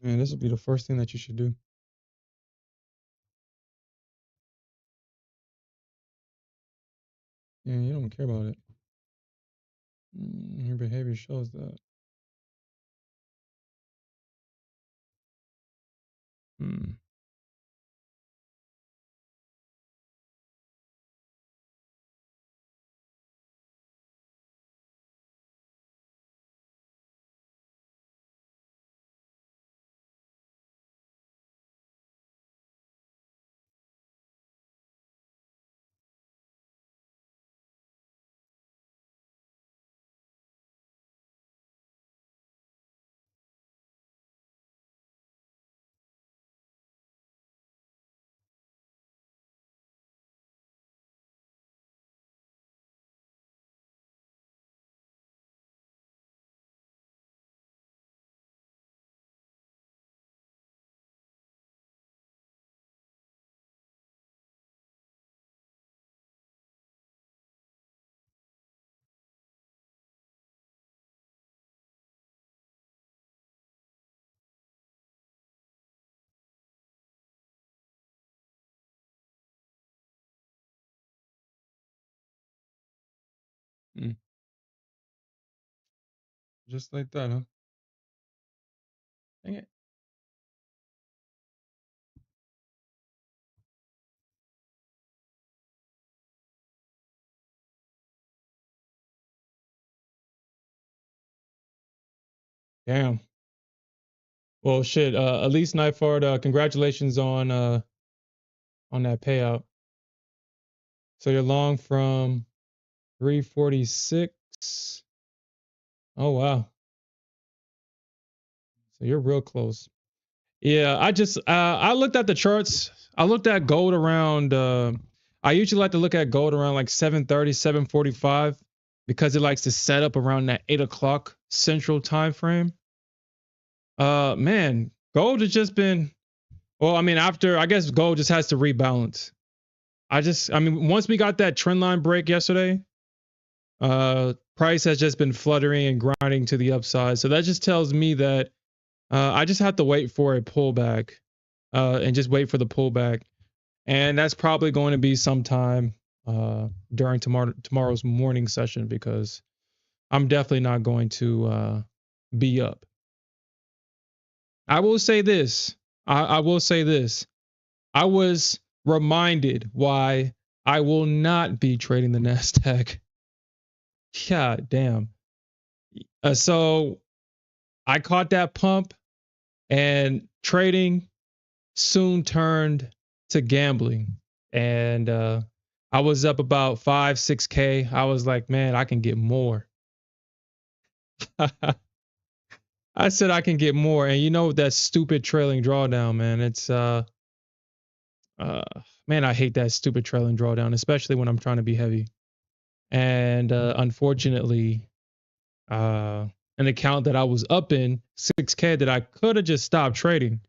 Man, this would be the first thing that you should do. Yeah, you don't care about it. Your behavior shows that. Hmm. Mm. Just like that, huh? Dang it. Damn. Well, shit. At least Nightford, congratulations on that payout. So you're long from 346. Oh wow. So you're real close. Yeah, I looked at the charts. I looked at gold around I usually like to look at gold around like 7:30, 7:45 because it likes to set up around that 8 o'clock central time frame. Man, gold has just been well, I mean, after I guess gold just has to rebalance. I mean, once we got that trend line break yesterday, price has just been fluttering and grinding to the upside. So that just tells me that I just have to wait for a pullback, and just wait for the pullback, and that's probably going to be sometime during tomorrow's morning session because I'm definitely not going to be up. I will say this. I will say this. I was reminded why I will not be trading the Nasdaq. God damn. So I caught that pump, and trading soon turned to gambling. And I was up about 5, 6K. I was like, man, I can get more. I said I can get more. And you know that stupid trailing drawdown, man. It's uh man, I hate that stupid trailing drawdown, especially when I'm trying to be heavy. And unfortunately, uh an account that I was up in 6K that I could have just stopped trading.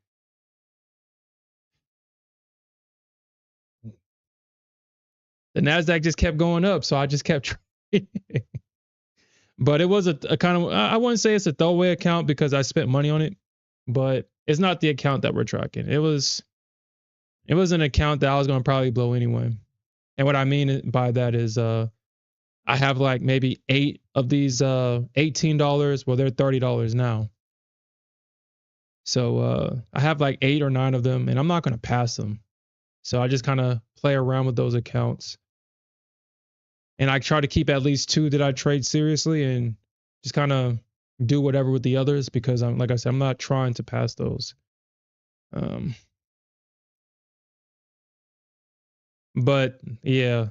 The Nasdaq just kept going up, so I just kept trading. But it was a kind of I wouldn't say it's a throwaway account because I spent money on it, but it's not the account that we're tracking. It was an account that I was going to probably blow anyway. And what I mean by that is I have like maybe 8 of these $18, well they're $30 now. So I have like 8 or 9 of them and I'm not going to pass them. So I just kind of play around with those accounts. And I try to keep at least 2 that I trade seriously and just kind of do whatever with the others because I'm like I said I'm not trying to pass those. Um but yeah,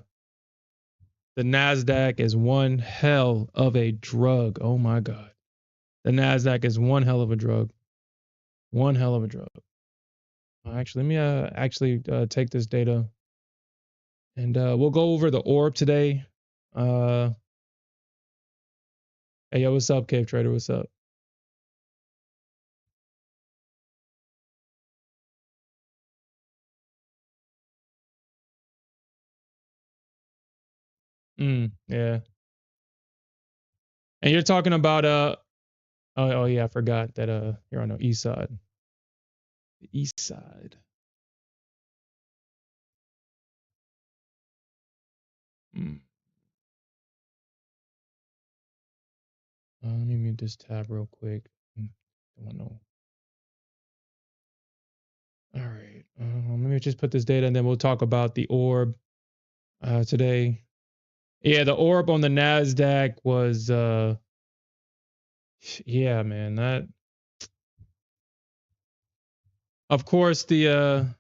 the Nasdaq is one hell of a drug. Oh my god. The Nasdaq is one hell of a drug. One hell of a drug. Actually, let me take this data and we'll go over the orb today. Uh hey yo, what's up, Cave Trader? What's up? Yeah. And you're talking about oh yeah, I forgot that you're on the east side. The east side. Let me mute this tab real quick. Don't know. All right. Let me just put this data and then we'll talk about the orb today. Yeah, the orb on the Nasdaq was yeah, man. That of course the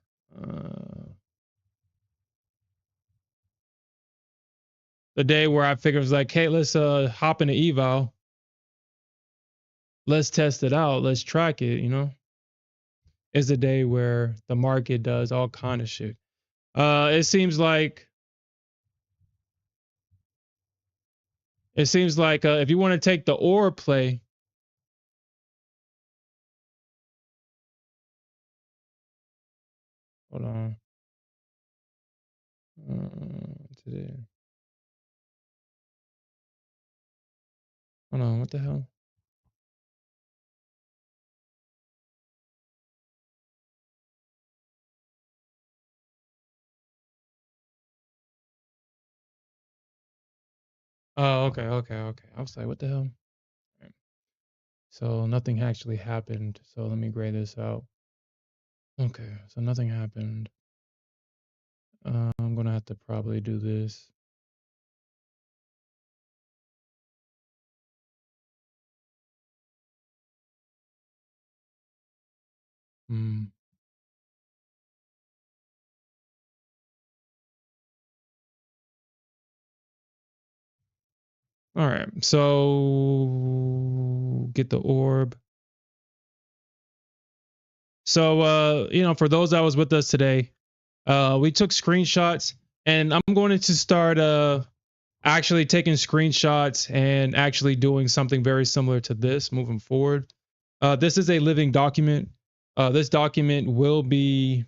day where I figured it was like, hey, let's hop into eval. Let's test it out. Let's track it, you know. Is the day where the market does all kind of shit. It seems like if you want to take the orb play, hold on. Today. Hold on, what the hell? Oh, okay. I was like, what the hell? Right. So nothing actually happened. So let me grade this out. Okay, so nothing happened. I'm gonna have to probably do this. All right, so get the orb. So for those that was with us today, we took screenshots, and I'm going to start actually taking screenshots and actually doing something very similar to this moving forward. This is a living document. This document will be,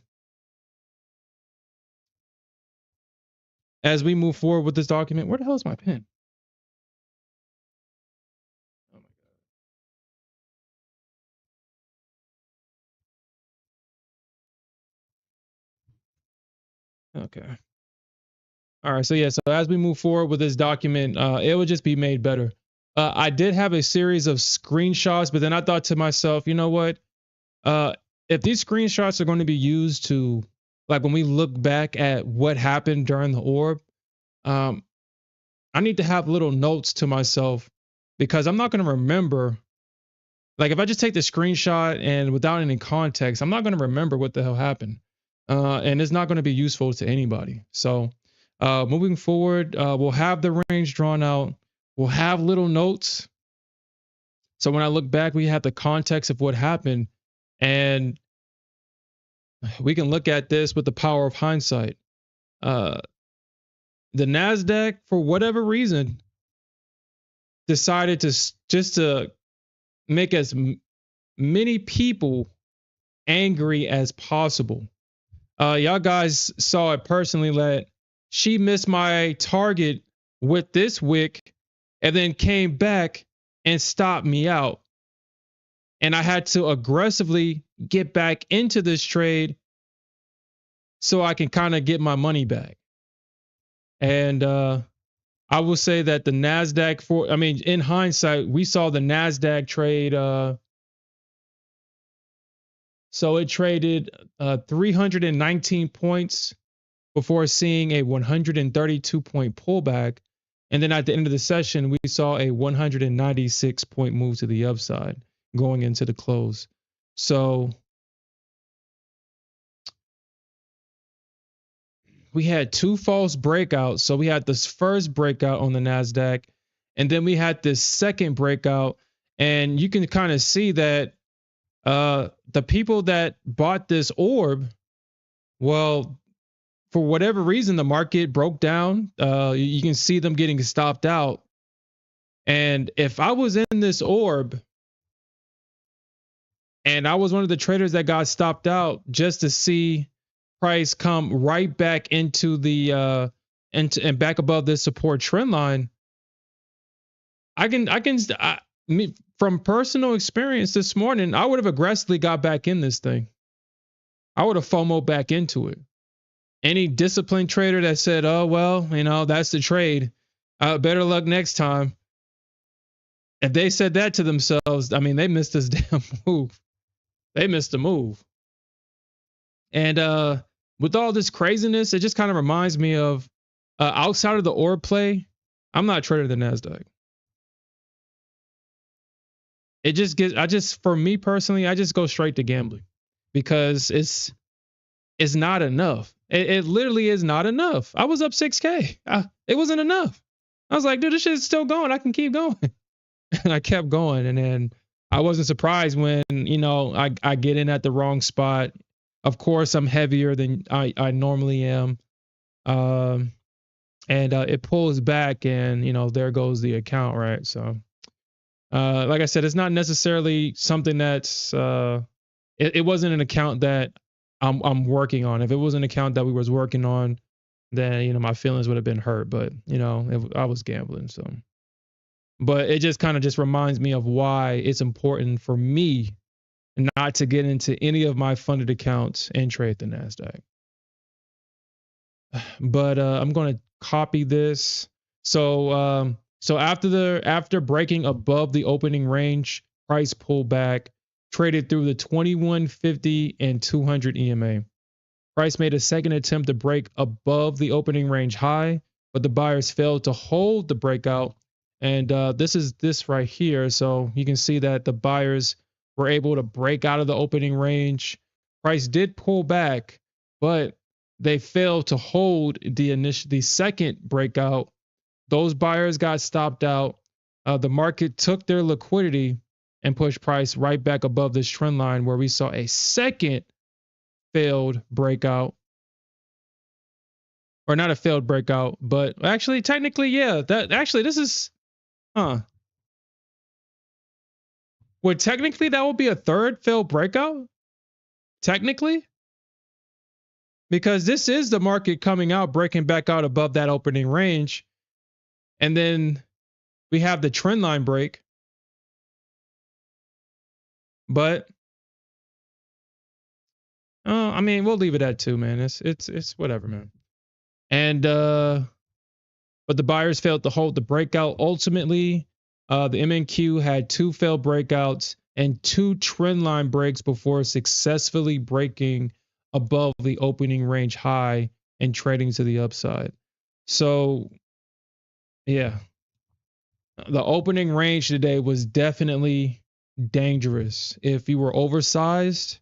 as we move forward with this document, where the hell is my pen? Oh my God. Okay. All right. So yeah. So as we move forward with this document, it will just be made better. I did have a series of screenshots, but then I thought to myself, you know what? If these screenshots are going to be used to, like, when we look back at what happened during the orb, um, I need to have little notes to myself because I'm not going to remember. Like, if I just take the screenshot and without any context, I'm not going to remember what the hell happened. And it's not going to be useful to anybody. So, moving forward, we'll have the range drawn out. We'll have little notes. So when I look back, we have the context of what happened. And we can look at this with the power of hindsight. The Nasdaq, for whatever reason, decided to make as many people angry as possible. Y'all guys saw it personally that she missed my target with this wick and then came back and stopped me out. And I had to aggressively get back into this trade so I can kind of get my money back. And I will say that the Nasdaq in hindsight, we saw the Nasdaq trade. So it traded 319 points before seeing a 132 point pullback. And then at the end of the session, we saw a 196 point move to the upside going into the close. So we had two false breakouts. So we had this first breakout on the Nasdaq, and then we had this second breakout. And you can kind of see that the people that bought this orb, well, for whatever reason, the market broke down. You can see them getting stopped out. And if I was in this orb and I was one of the traders that got stopped out just to see price come right back into the and back above this support trend line, from personal experience this morning, I would have aggressively got back in this thing. I would have FOMO back into it. Any disciplined trader that said, oh, well, that's the trade. Better luck next time. If they said that to themselves, I mean, they missed this damn move. They missed the move. And with all this craziness, it just kind of reminds me of outside of the orb play, I'm not a trader of the Nasdaq. It just gets, for me personally, I just go straight to gambling because it's not enough. It literally is not enough. I was up 6K. It wasn't enough. I was like, dude, this shit's still going. I can keep going. And I kept going. And then I wasn't surprised when, I get in at the wrong spot. Of course, I'm heavier than I normally am. And it pulls back and, there goes the account, right? So, like I said, it's not necessarily something that's, it wasn't an account that I'm working on. If it was an account that we was working on, then, my feelings would have been hurt, but, I was gambling. So, but it just kind of just reminds me of why it's important for me not to get into any of my funded accounts and trade the Nasdaq. But I'm going to copy this. So after breaking above the opening range, price pulled back, traded through the 2150 and 200 EMA. Price made a second attempt to break above the opening range high, but the buyers failed to hold the breakout. And this is this right here. So you can see that the buyers were able to break out of the opening range. Price did pull back, but they failed to hold the second breakout. Those buyers got stopped out. The market took their liquidity and pushed price right back above this trend line where we saw a second failed breakout. Or not a failed breakout, but actually, technically, yeah. This is, well, technically, that would be a third failed breakout. Technically, because this is the market coming out, breaking back out above that opening range, and then we have the trend line break. But I mean, we'll leave it at 2, man. It's whatever, man. And but the buyers failed to hold the breakout. Ultimately, the MNQ had 2 failed breakouts and 2 trend line breaks before successfully breaking above the opening range high and trading to the upside. So, yeah, the opening range today was definitely dangerous. If you were oversized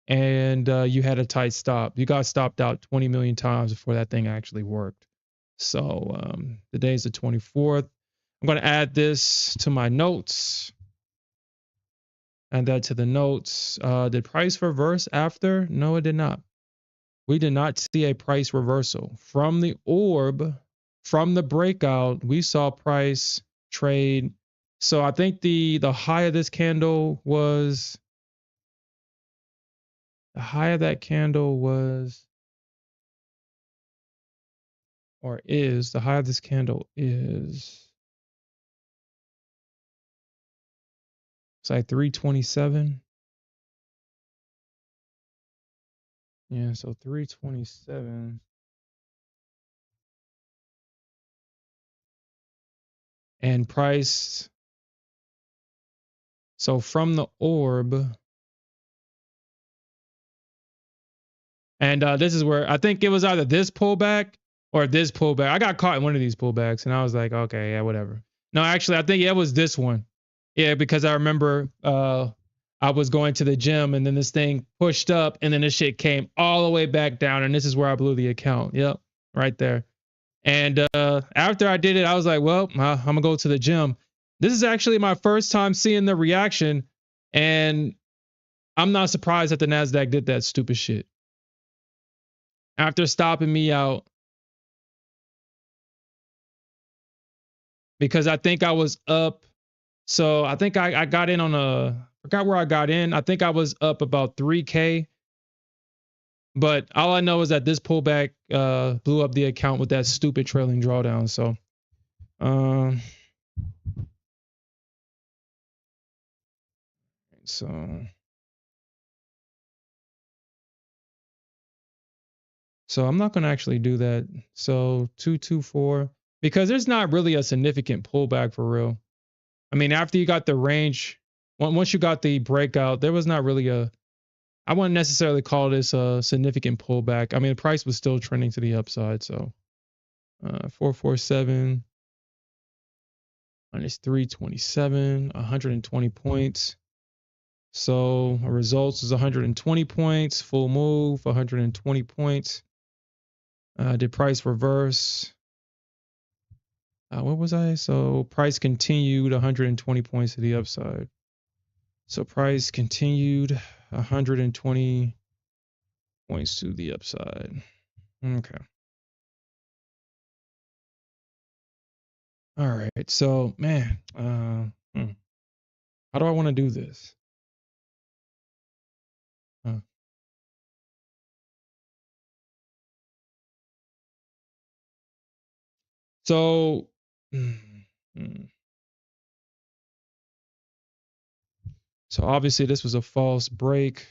and you had a tight stop, you got stopped out 20 million times before that thing actually worked. So today's the 24th. I'm going to add this to my notes. Add that to the notes. Did price reverse after? No, it did not. We did not see a price reversal. From the orb, from the breakout, we saw price trade. So I think the high of this candle was, the high of that candle was, or is, the high of this candle is, it's like 327. Yeah, so 327. And price, so from the orb, and this is where I think it was either this pullback or this pullback. I got caught in one of these pullbacks and I was like, okay, yeah, whatever. No, actually, I think it was this one. Yeah, because I remember I was going to the gym and then this thing pushed up and then this shit came all the way back down. And this is where I blew the account. Yep, right there. And after I did it, I was like, well, I'm going to go to the gym. This is actually my first time seeing the reaction. And I'm not surprised that the Nasdaq did that stupid shit. After stopping me out, because I think I was up. So I think I got in on I forgot where I got in. I think I was up about 3K. But all I know is that this pullback blew up the account with that stupid trailing drawdown. So, so So I'm not going to actually do that. So 224, because there's not really a significant pullback for real. I mean, after you got the range, once you got the breakout, there was not really I wouldn't necessarily call this a significant pullback. I mean, the price was still trending to the upside. So 447 minus 327, 120 points. So our results is 120 points, full move, 120 points. Did price reverse? What was I? So price continued 120 points to the upside. So price continued 120 points to the upside. Okay. All right. So man, how do I want to do this? So, so obviously this was a false break.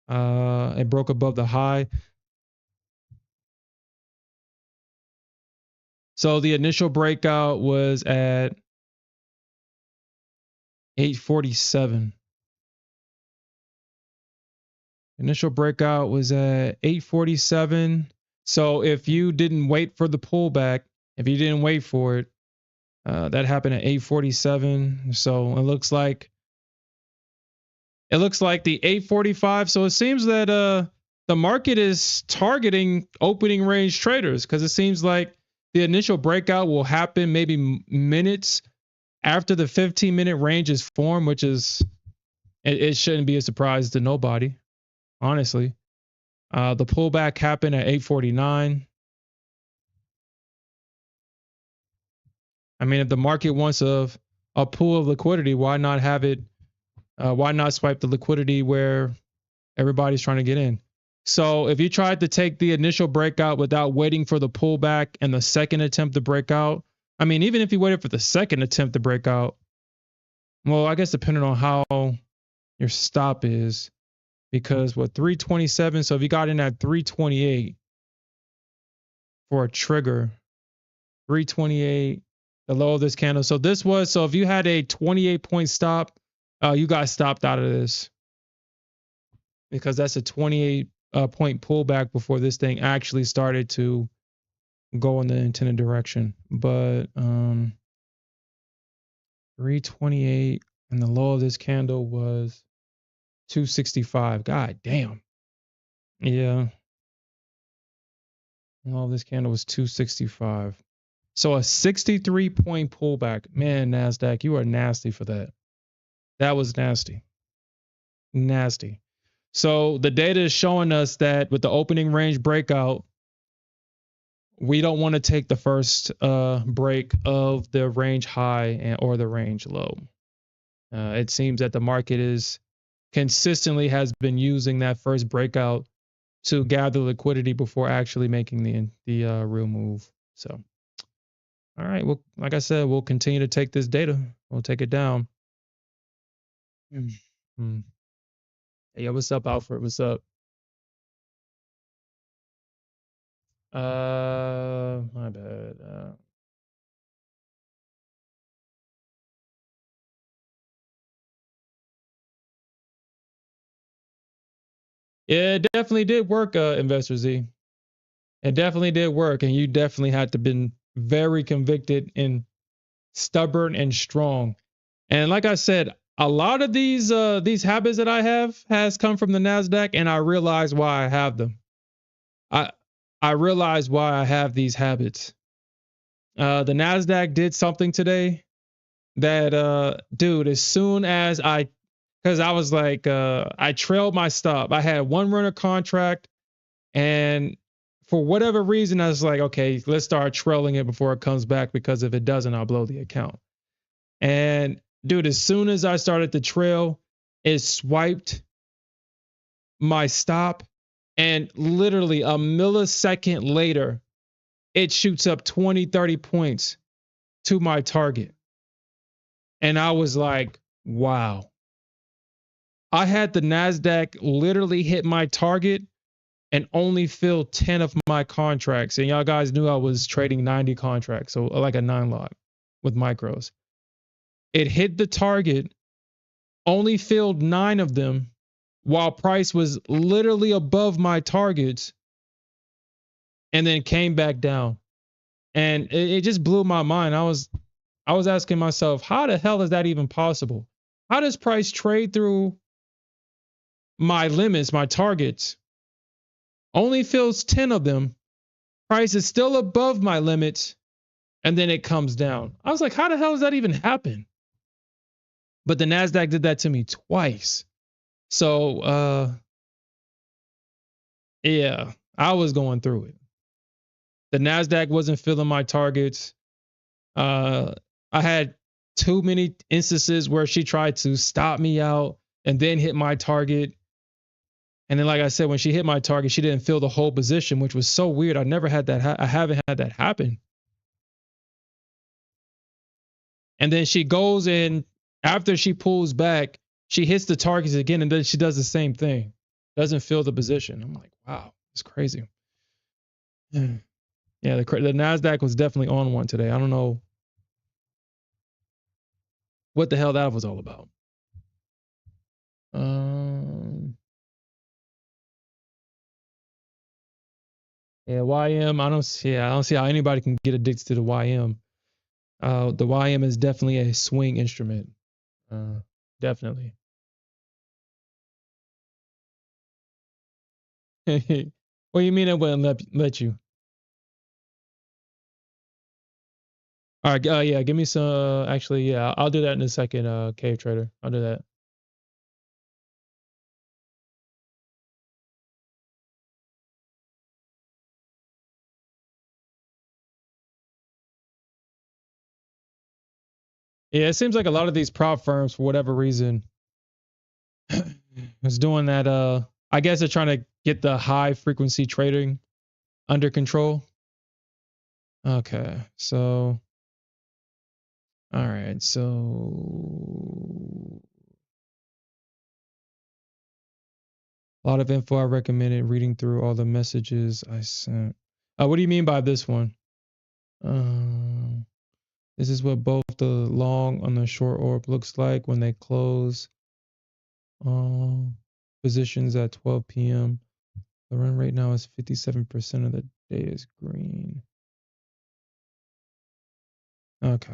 It broke above the high. So the initial breakout was at 847. Initial breakout was at 847. So if you didn't wait for the pullback, if you didn't wait for it, that happened at 847. So it looks like the 845. So it seems that the market is targeting opening range traders, because it seems like the initial breakout will happen maybe minutes after the 15-minute range is formed, which is it shouldn't be a surprise to nobody, honestly. The pullback happened at 849. I mean, if the market wants a pool of liquidity, why not have it? Why not swipe the liquidity where everybody's trying to get in? So if you tried to take the initial breakout without waiting for the pullback and the second attempt to break out, I mean, even if you waited for the second attempt to break out, well, I guess depending on how your stop is, because what 327, so if you got in at 328 for a trigger, 328, the low of this candle. So if you had a 28 point stop, you got stopped out of this, because that's a 28 point pullback before this thing actually started to go in the intended direction. But 328, and the low of this candle was 265. God damn. Yeah. The low of this candle was 265. So a 63 point pullback. Man, Nasdaq, you are nasty for that. That was nasty. Nasty. So the data is showing us that with the opening range breakout, we don't want to take the first break of the range high or the range low. It seems that the market is consistently has been using that first breakout to gather liquidity before actually making the real move. So, all right. Well, like I said, we'll continue to take this data. We'll take it down. Mm. Hey, what's up, Alfred? What's up? My bad. Yeah, it definitely did work, Investor Z. It definitely did work, and you definitely had to been very convicted and stubborn and strong. And like I said, a lot of these habits that I have has come from the Nasdaq, and I realize why I have them. I realize why I have these habits. The Nasdaq did something today that dude, as soon as because I was like I trailed my stop. I had one runner contract, and for whatever reason I was like, okay, let's start trailing it before it comes back, because if it doesn't, I'll blow the account. And dude, as soon as I started to trail, it swiped my stop, and literally a millisecond later, it shoots up 20, 30 points to my target. And I was like, wow. I had the Nasdaq literally hit my target and only filled 10 of my contracts. And y'all guys knew I was trading 90 contracts, so like a 9 lot with micros. It hit the target, only filled 9 of them while price was literally above my targets, and then came back down. And it just blew my mind. I was asking myself, how the hell is that even possible? How does price trade through my limits, my targets, only fills 10 of them, price is still above my limits, and then it comes down? I was like, how the hell does that even happen? But the Nasdaq did that to me twice. So yeah, I was going through it. The Nasdaq wasn't filling my targets. I had too many instances where she tried to stop me out and then hit my target. And then, like I said, when she hit my target, she didn't fill the whole position, which was so weird. I never had that. I haven't had that happen. And then she goes in after she pulls back, she hits the targets again, and then she does the same thing. Doesn't fill the position. I'm like, wow, it's crazy. Yeah, the Nasdaq was definitely on one today. I don't know what the hell that was all about. Yeah, YM. I don't see. I don't see how anybody can get addicted to the YM. The YM is definitely a swing instrument. Definitely. What do you mean it wouldn't let you? All right. Yeah. Give me some. Actually, yeah. I'll do that in a second. Cave Trader. I'll do that. Yeah. It seems like a lot of these prop firms, for whatever reason, is doing that. I guess they're trying to get the high frequency trading under control. Okay. So. All right. So. A lot of info. I recommended reading through all the messages I sent. What do you mean by this one? This is what both the long and the short orb looks like when they close positions at 12 p.m. The run rate now is 57% of the day is green. Okay.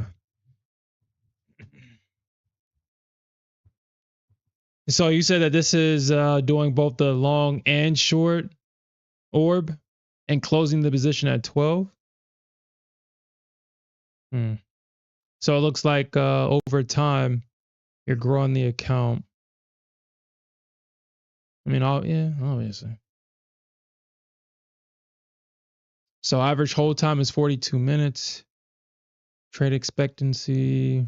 So you said that this is doing both the long and short orb and closing the position at 12? So it looks like over time you're growing the account. I mean, yeah, obviously. So average hold time is 42 minutes. Trade expectancy,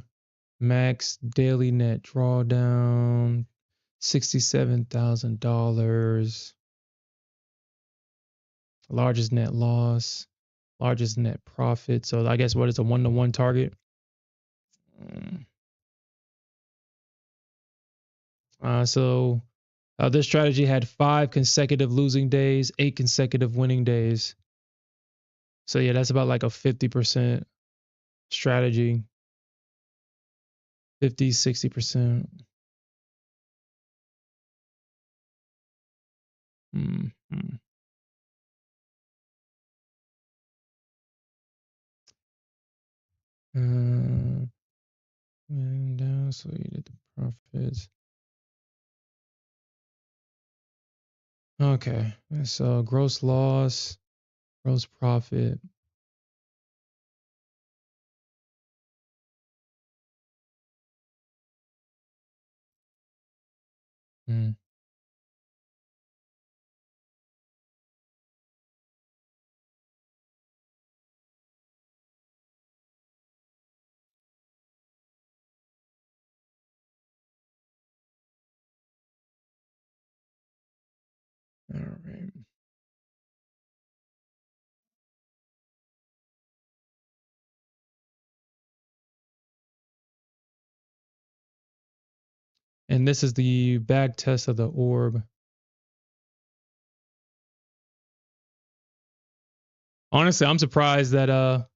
max daily net drawdown, $67,000. Largest net loss, largest net profit. So I guess what is a 1-to-1 target? So this strategy had 5 consecutive losing days, 8 consecutive winning days. So yeah, that's about like a 50% strategy. 50, 60%. Mm-hmm. And down, so you did the profits. Okay, so gross loss, gross profit. Mm. All right. And this is the back test of the orb. Honestly, I'm surprised that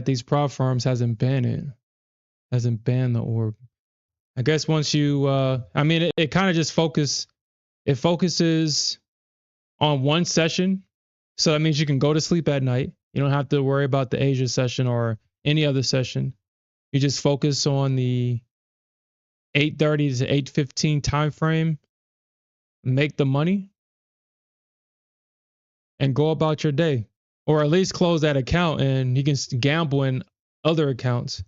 these prop firms hasn't banned the orb. I guess once you I mean it kind of just focuses on one session. So that means you can go to sleep at night. You don't have to worry about the Asia session or any other session. You just focus on the 8:30 to 8:15 time frame, make the money, and go about your day, or at least close that account, and you can gamble in other accounts.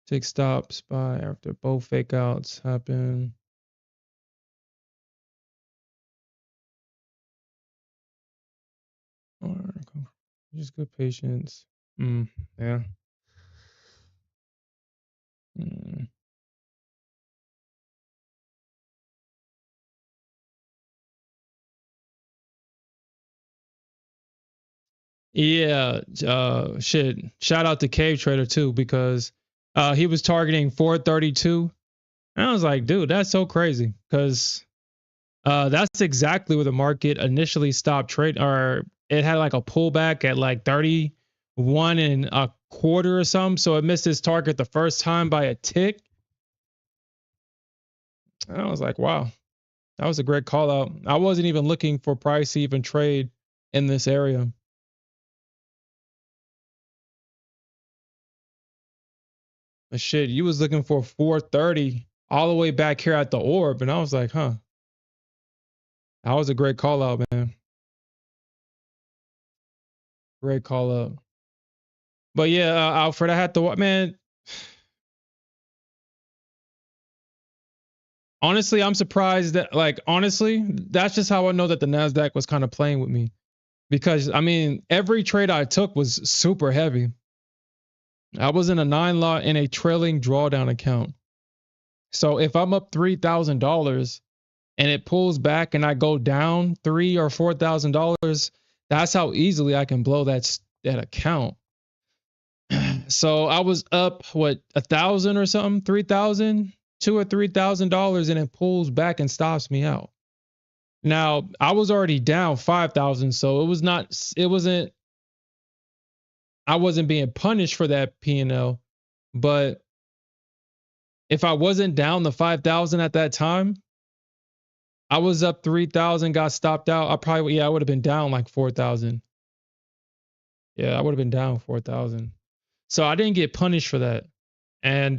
Take stops by after both fake outs happen. Or just good patience. Yeah. Mm. Yeah, shit. Shout out to Cave Trader too, because he was targeting 432. And I was like, dude, that's so crazy. Because that's exactly where the market initially stopped trading, or it had like a pullback at like 31 and a quarter or something. So it missed its target the first time by a tick. And I was like, wow, that was a great call out. I wasn't even looking for price to even trade in this area. But shit, you was looking for 430 all the way back here at the orb. And I was like, huh, that was a great call out, man. Great call out. But yeah, Alfred, I had to, man, honestly, I'm surprised that, like, honestly, that's just how I know that the Nasdaq was kind of playing with me. Because I mean, every trade I took was super heavy. I was in a 9 lot in a trailing drawdown account. So if I'm up $3,000 and it pulls back and I go down $3,000 or $4,000, that's how easily I can blow that account. So I was up what, 1,000 or something, 3,000, $2,000 or $3,000, and it pulls back and stops me out. Now I was already down 5,000, so I wasn't being punished for that P&L. But if I wasn't down the 5,000 at that time, I was up 3,000, got stopped out. I would have been down like 4,000. Yeah, I would have been down 4,000. So I didn't get punished for that. And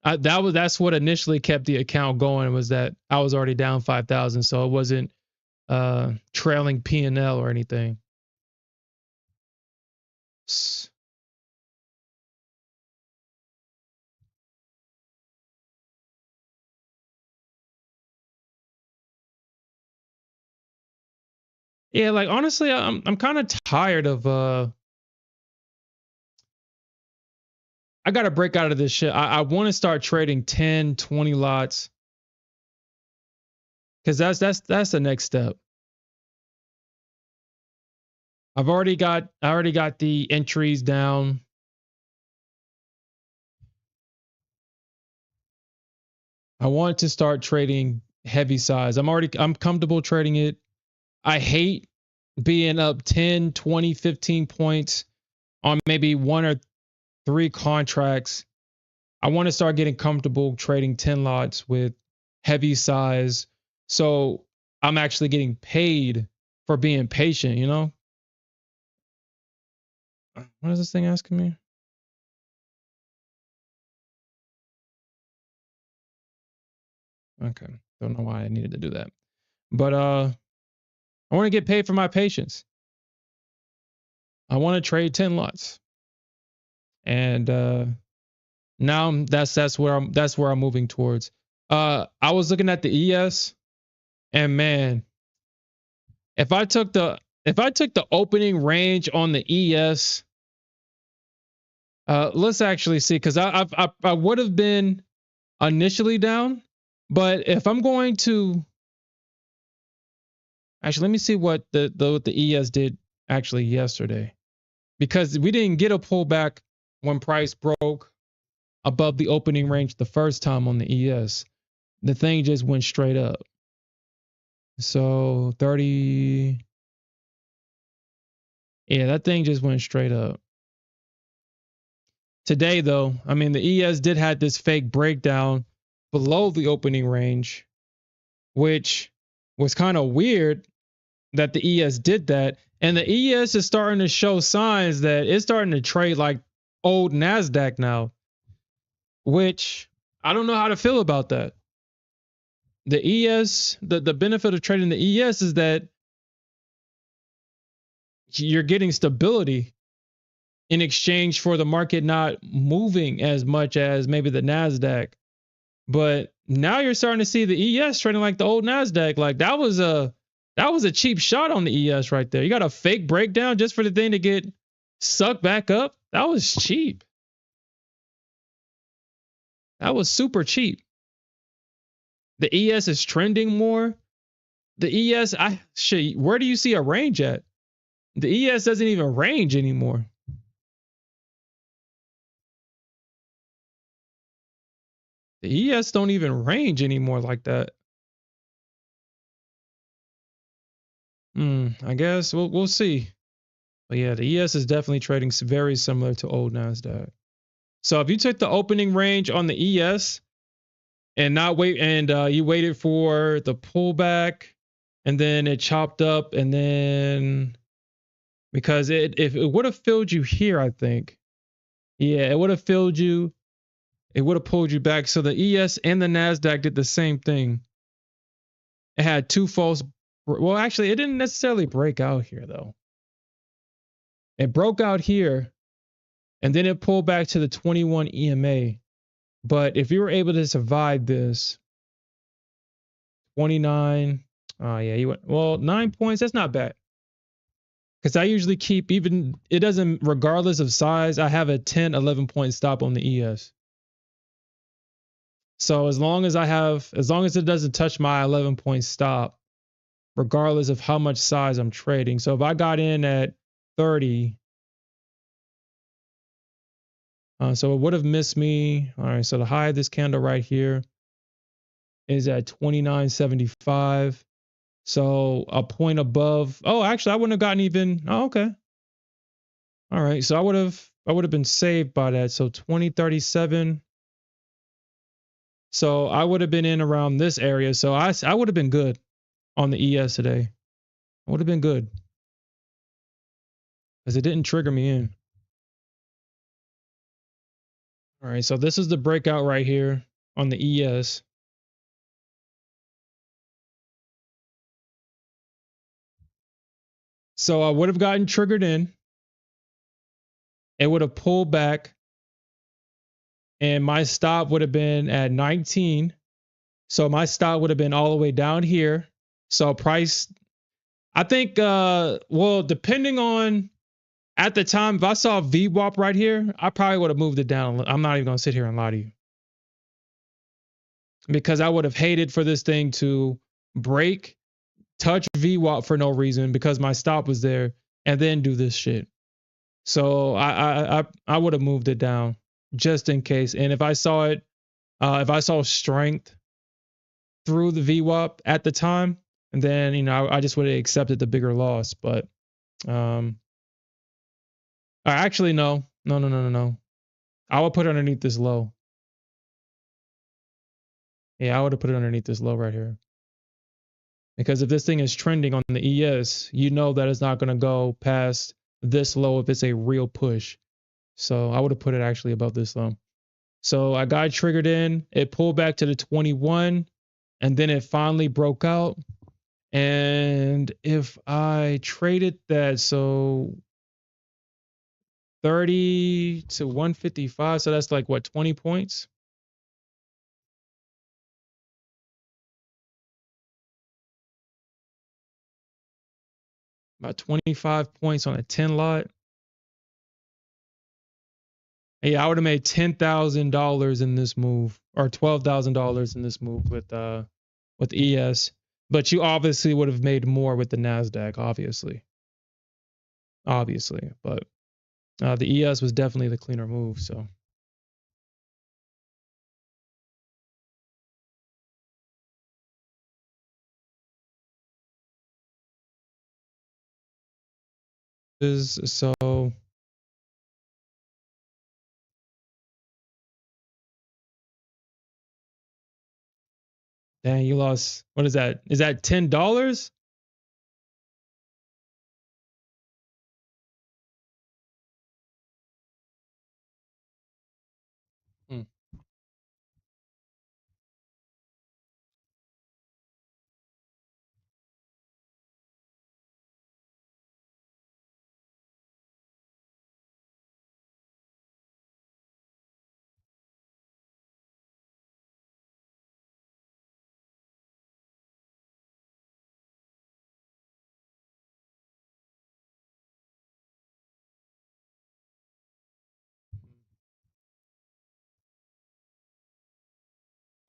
that's what initially kept the account going, was that I was already down 5,000, so it wasn't trailing P&L or anything. Yeah, like honestly, I'm kind of tired of I got to break out of this shit. I want to start trading 10, 20 lots, cuz that's the next step. I already got the entries down. I want to start trading heavy size. I'm comfortable trading it. I hate being up 10, 20, 15 points on maybe one or three contracts. I want to start getting comfortable trading 10 lots with heavy size. So I'm actually getting paid for being patient, you know? What is this thing asking me? Okay. Don't know why I needed to do that. But I want to get paid for my patience. I want to trade 10 lots. And now that's where I'm moving towards. I was looking at the ES, and man, if I took the opening range on the ES, let's actually see, because I would have been initially down, but if I'm going to actually, let me see what the ES did actually yesterday, because we didn't get a pullback when price broke above the opening range the first time on the ES. The thing just went straight up. So 30. Yeah, that thing just went straight up. Today, though, I mean, the ES did have this fake breakdown below the opening range, which was kind of weird that the ES did that. And the ES is starting to show signs that it's starting to trade like old Nasdaq now, which I don't know how to feel about that. The ES, the benefit of trading the ES is that you're getting stability in exchange for the market not moving as much as maybe the Nasdaq. But now you're starting to see the ES trading like the old Nasdaq. Like that was a cheap shot on the ES right there. You got a fake breakdown just for the thing to get sucked back up. That was cheap. That was super cheap. The ES is trending more. The ES, where do you see a range at? The ES doesn't even range anymore. The ES don't even range anymore like that. I guess we'll see. But yeah, the ES is definitely trading very similar to old Nasdaq. So if you took the opening range on the ES and not wait, and you waited for the pullback, and then it chopped up, and then because if it would have filled you here, I think, yeah, it would have filled you. It would have pulled you back. So the ES and the Nasdaq did the same thing. It had two false. Well, actually, it didn't necessarily break out here though. It broke out here, and then it pulled back to the 21 EMA. But if you were able to survive this 29, oh yeah, you went, well, 9 points, that's not bad. Because I usually keep, even, it doesn't, regardless of size, I have a 10, 11 point stop on the ES. So as long as it doesn't touch my 11 point stop, regardless of how much size I'm trading. So if I got in at 30, so it would have missed me. All right, so the high of this candle right here is at 29.75. So a point above. Oh, actually, I wouldn't have gotten even. Oh, okay. All right. So I would have been saved by that. So 2037. So I would have been in around this area. So I would have been good on the ES today. I would have been good because it didn't trigger me in. All right. So this is the breakout right here on the ES. So I would have gotten triggered in. It would have pulled back. And my stop would have been at 19. So my stop would have been all the way down here. So price, I think, well, depending on at the time, if I saw VWAP right here, I probably would have moved it down. I'm not even going to sit here and lie to you because I would have hated for this thing to break, touch VWAP for no reason because my stop was there, and then do this shit. So I would have moved it down just in case. And if I saw it, if I saw strength through the VWAP at the time, and then I just would have accepted the bigger loss. But actually no. I would put it underneath this low. Yeah, I would have put it underneath this low right here. Because if this thing is trending on the ES, you know that it's not going to go past this low if it's a real push. So I would have put it actually above this low. So I got triggered in, it pulled back to the 21, and then it finally broke out. And if I traded that, so 30 to 155, so that's like what, 20 points? About 25 points on a 10 lot. Yeah, I would have made $10,000 in this move, or $12,000 in this move with ES. But you obviously would have made more with the Nasdaq, obviously. But the ES was definitely the cleaner move. So is so dang, you lost. What is that? Is that $10? Hmm.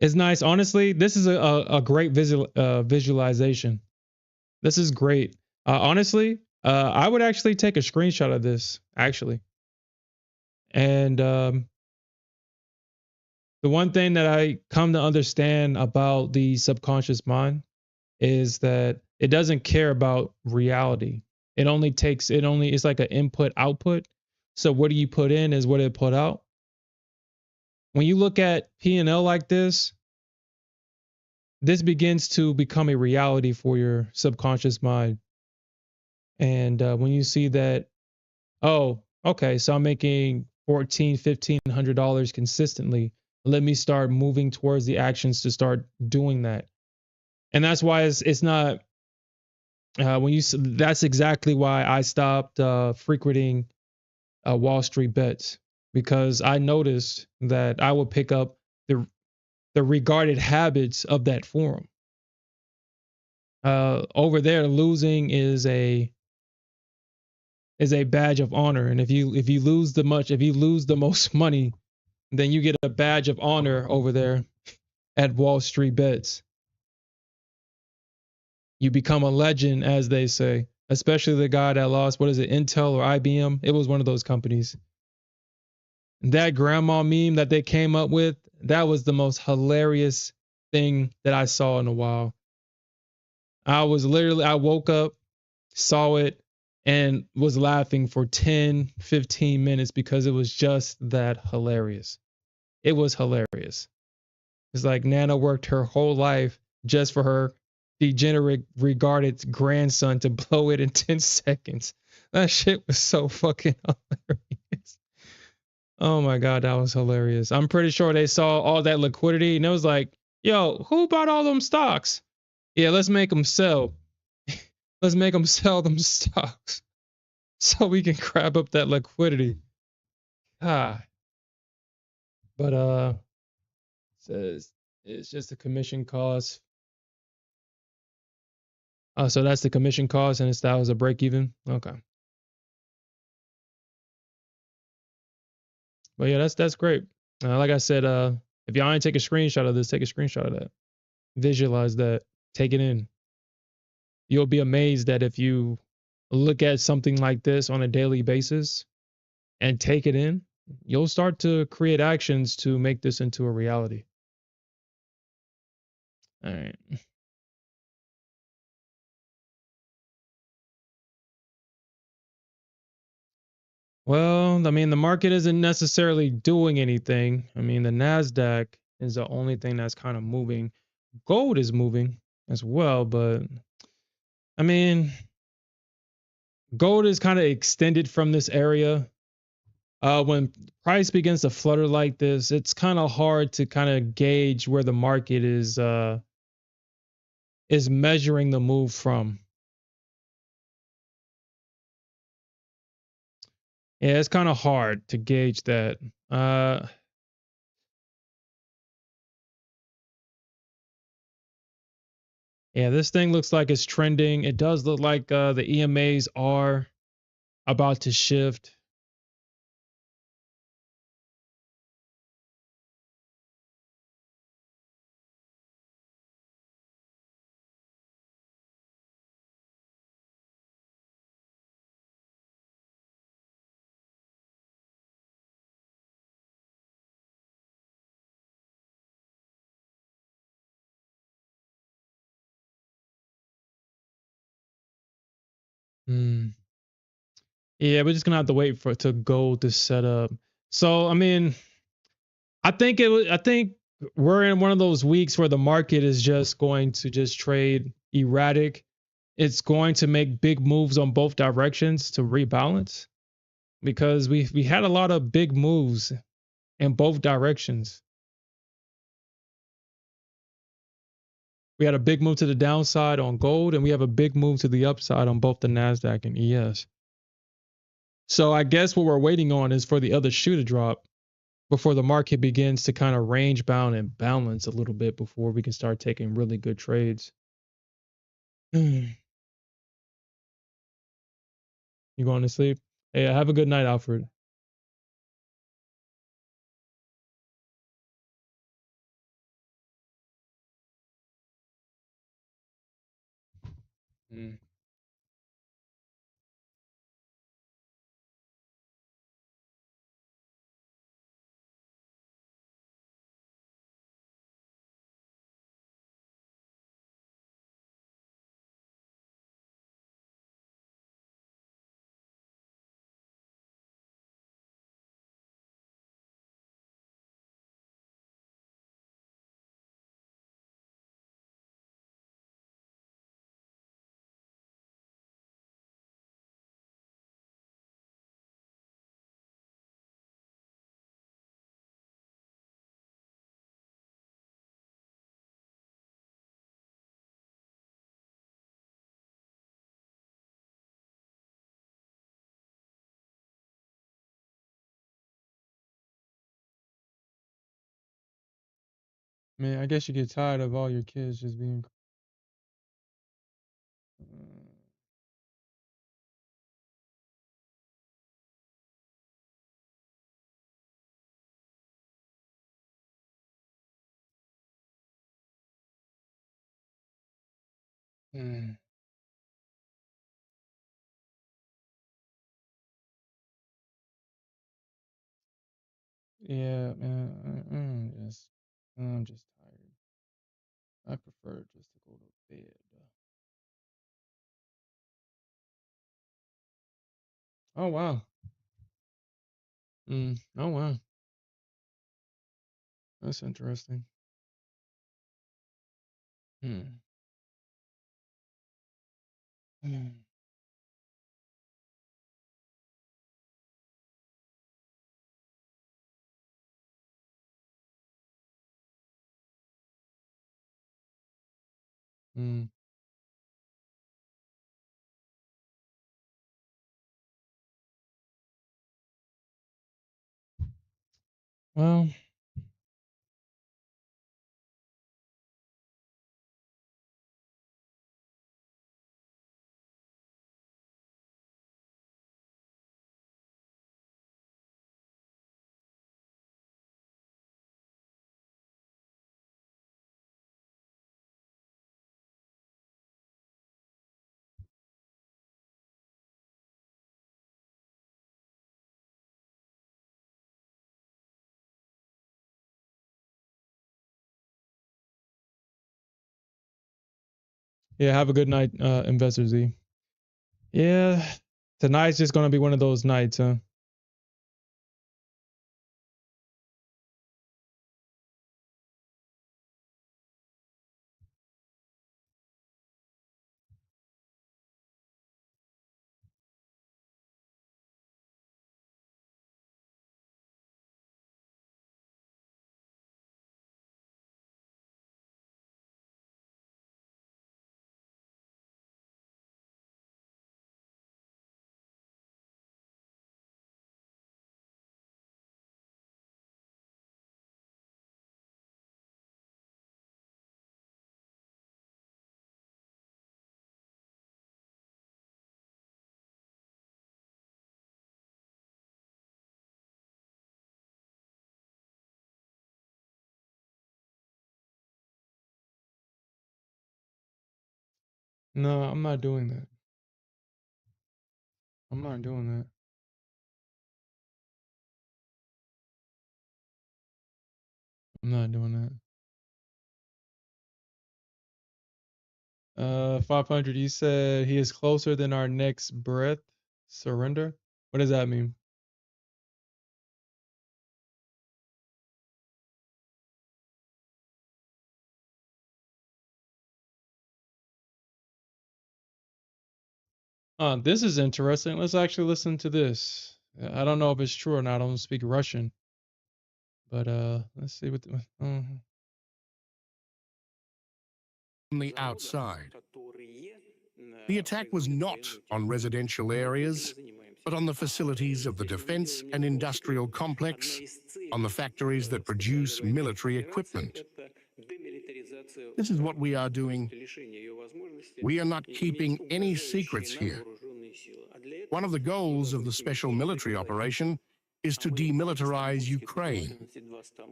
It's nice. Honestly, this is a great visualization. This is great. Honestly, I would actually take a screenshot of this actually. And the one thing that I come to understand about the subconscious mind is that it doesn't care about reality. It only is like an input output. So what do you put in is what it put out. When you look at P&L like this begins to become a reality for your subconscious mind. And when you see that, oh, okay, so I'm making 14, $1,500 consistently. Let me start moving towards the actions to start doing that. And that's why it's not when you that's exactly why I stopped frequenting Wall Street bets, because I noticed that I would pick up the regarded habits of that forum. Over there, losing is a badge of honor, and if you lose the most money, then you get a badge of honor over there at Wall Street bets. You become a legend, as they say. Especially the guy that lost, what is it, Intel or IBM? It was one of those companies. That grandma meme that they came up with, that was the most hilarious thing that I saw in a while. I woke up, saw it, and was laughing for 10, 15 minutes because it was just that hilarious. It was hilarious. It's like Nana worked her whole life just for her degenerate regarded grandson to blow it in 10 seconds. That shit was so fucking hilarious. Oh my God, that was hilarious. I'm pretty sure they saw all that liquidity and it was like, yo, who bought all them stocks? Yeah, let's make them sell. Let's make them sell them stocks so we can grab up that liquidity. Ah, but it says it's just a commission cost. So that's the commission cost, and it's that was a break even. Okay, but yeah, that's great. Like I said, if y'all ain't take a screenshot of this, take a screenshot of that. Visualize that. Take it in. You'll be amazed that if you look at something like this on a daily basis and take it in, you'll start to create actions to make this into a reality. All right. Well, I mean, the market isn't necessarily doing anything. I mean, the Nasdaq is the only thing that's kind of moving. Gold is moving as well, but I mean, gold is kind of extended from this area. When price begins to flutter like this, it's kind of hard to kind of gauge where the market is measuring the move from. Yeah, it's kind of hard to gauge that. Uh, yeah, this thing looks like it's trending. It does look like the EMAs are about to shift. Hmm. Yeah, we're just gonna have to wait for to gold to set up. So I mean, I think it was. I think we're in one of those weeks where the market is just going to just trade erratic. It's going to make big moves on both directions to rebalance because we had a lot of big moves in both directions. We had a big move to the downside on gold, and we have a big move to the upside on both the Nasdaq and ES. So I guess what we're waiting on is for the other shoe to drop before the market begins to kind of range bound and balance a little bit before we can start taking really good trades. You going to sleep? Hey, have a good night, Alfred. Mm. Man, I guess you get tired of all your kids just being. Mm. Yeah, man. I'm just tired. I prefer just to go to bed. Oh wow. Oh wow. That's interesting. Hmm. Hmm. Hmm. Well, yeah. Have a good night, Investor Z. Yeah, tonight's just gonna be one of those nights, huh? No, I'm not doing that. I'm not doing that. I'm not doing that. 500. You said he is closer than our next breath. Surrender. What does that mean? This is interesting. Let's actually listen to this. I don't know if it's true or not. I don't speak Russian, but let's see what. On the outside. The attack was not on residential areas, but on the facilities of the defense and industrial complex, on the factories that produce military equipment. This is what we are doing. We are not keeping any secrets here. One of the goals of the special military operation is to demilitarize Ukraine,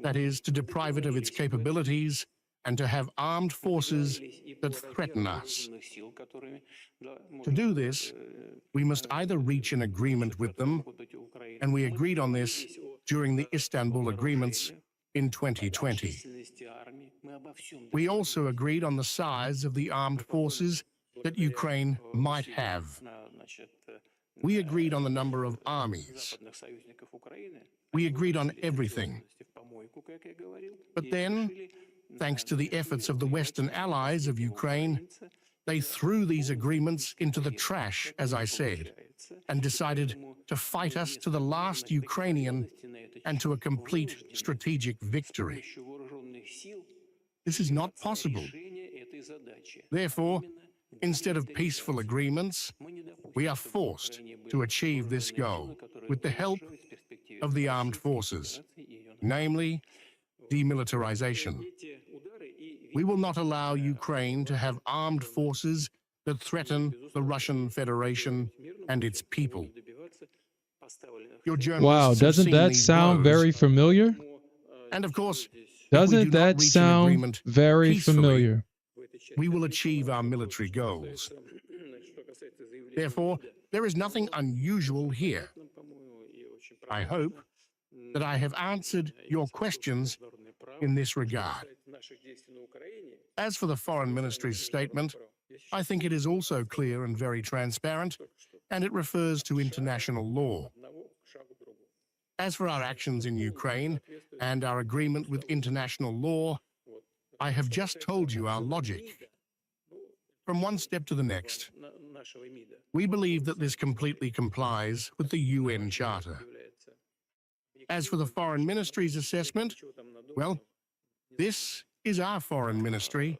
that is, to deprive it of its capabilities and to have armed forces that threaten us. To do this, we must either reach an agreement with them, and we agreed on this during the Istanbul agreements in 2020. We also agreed on the size of the armed forces that Ukraine might have. We agreed on the number of armies. We agreed on everything. But then, thanks to the efforts of the Western allies of Ukraine, they threw these agreements into the trash, as I said, and decided to fight us to the last Ukrainian and to a complete strategic victory. This is not possible. Therefore, instead of peaceful agreements, we are forced to achieve this goal with the help of the armed forces, namely demilitarization. We will not allow Ukraine to have armed forces that threaten the Russian Federation and its people. Your Wow, journalists have doesn't seen that these sound blows. very familiar? And of course, Doesn't that sound very familiar? we will achieve our military goals. Therefore, there is nothing unusual here. I hope that I have answered your questions in this regard. As for the Foreign Ministry's statement, I think it is also clear and very transparent, and it refers to international law. As for our actions in Ukraine and our agreement with international law, I have just told you our logic. From one step to the next, we believe that this completely complies with the UN Charter. As for the Foreign Ministry's assessment, well, this is our Foreign Ministry.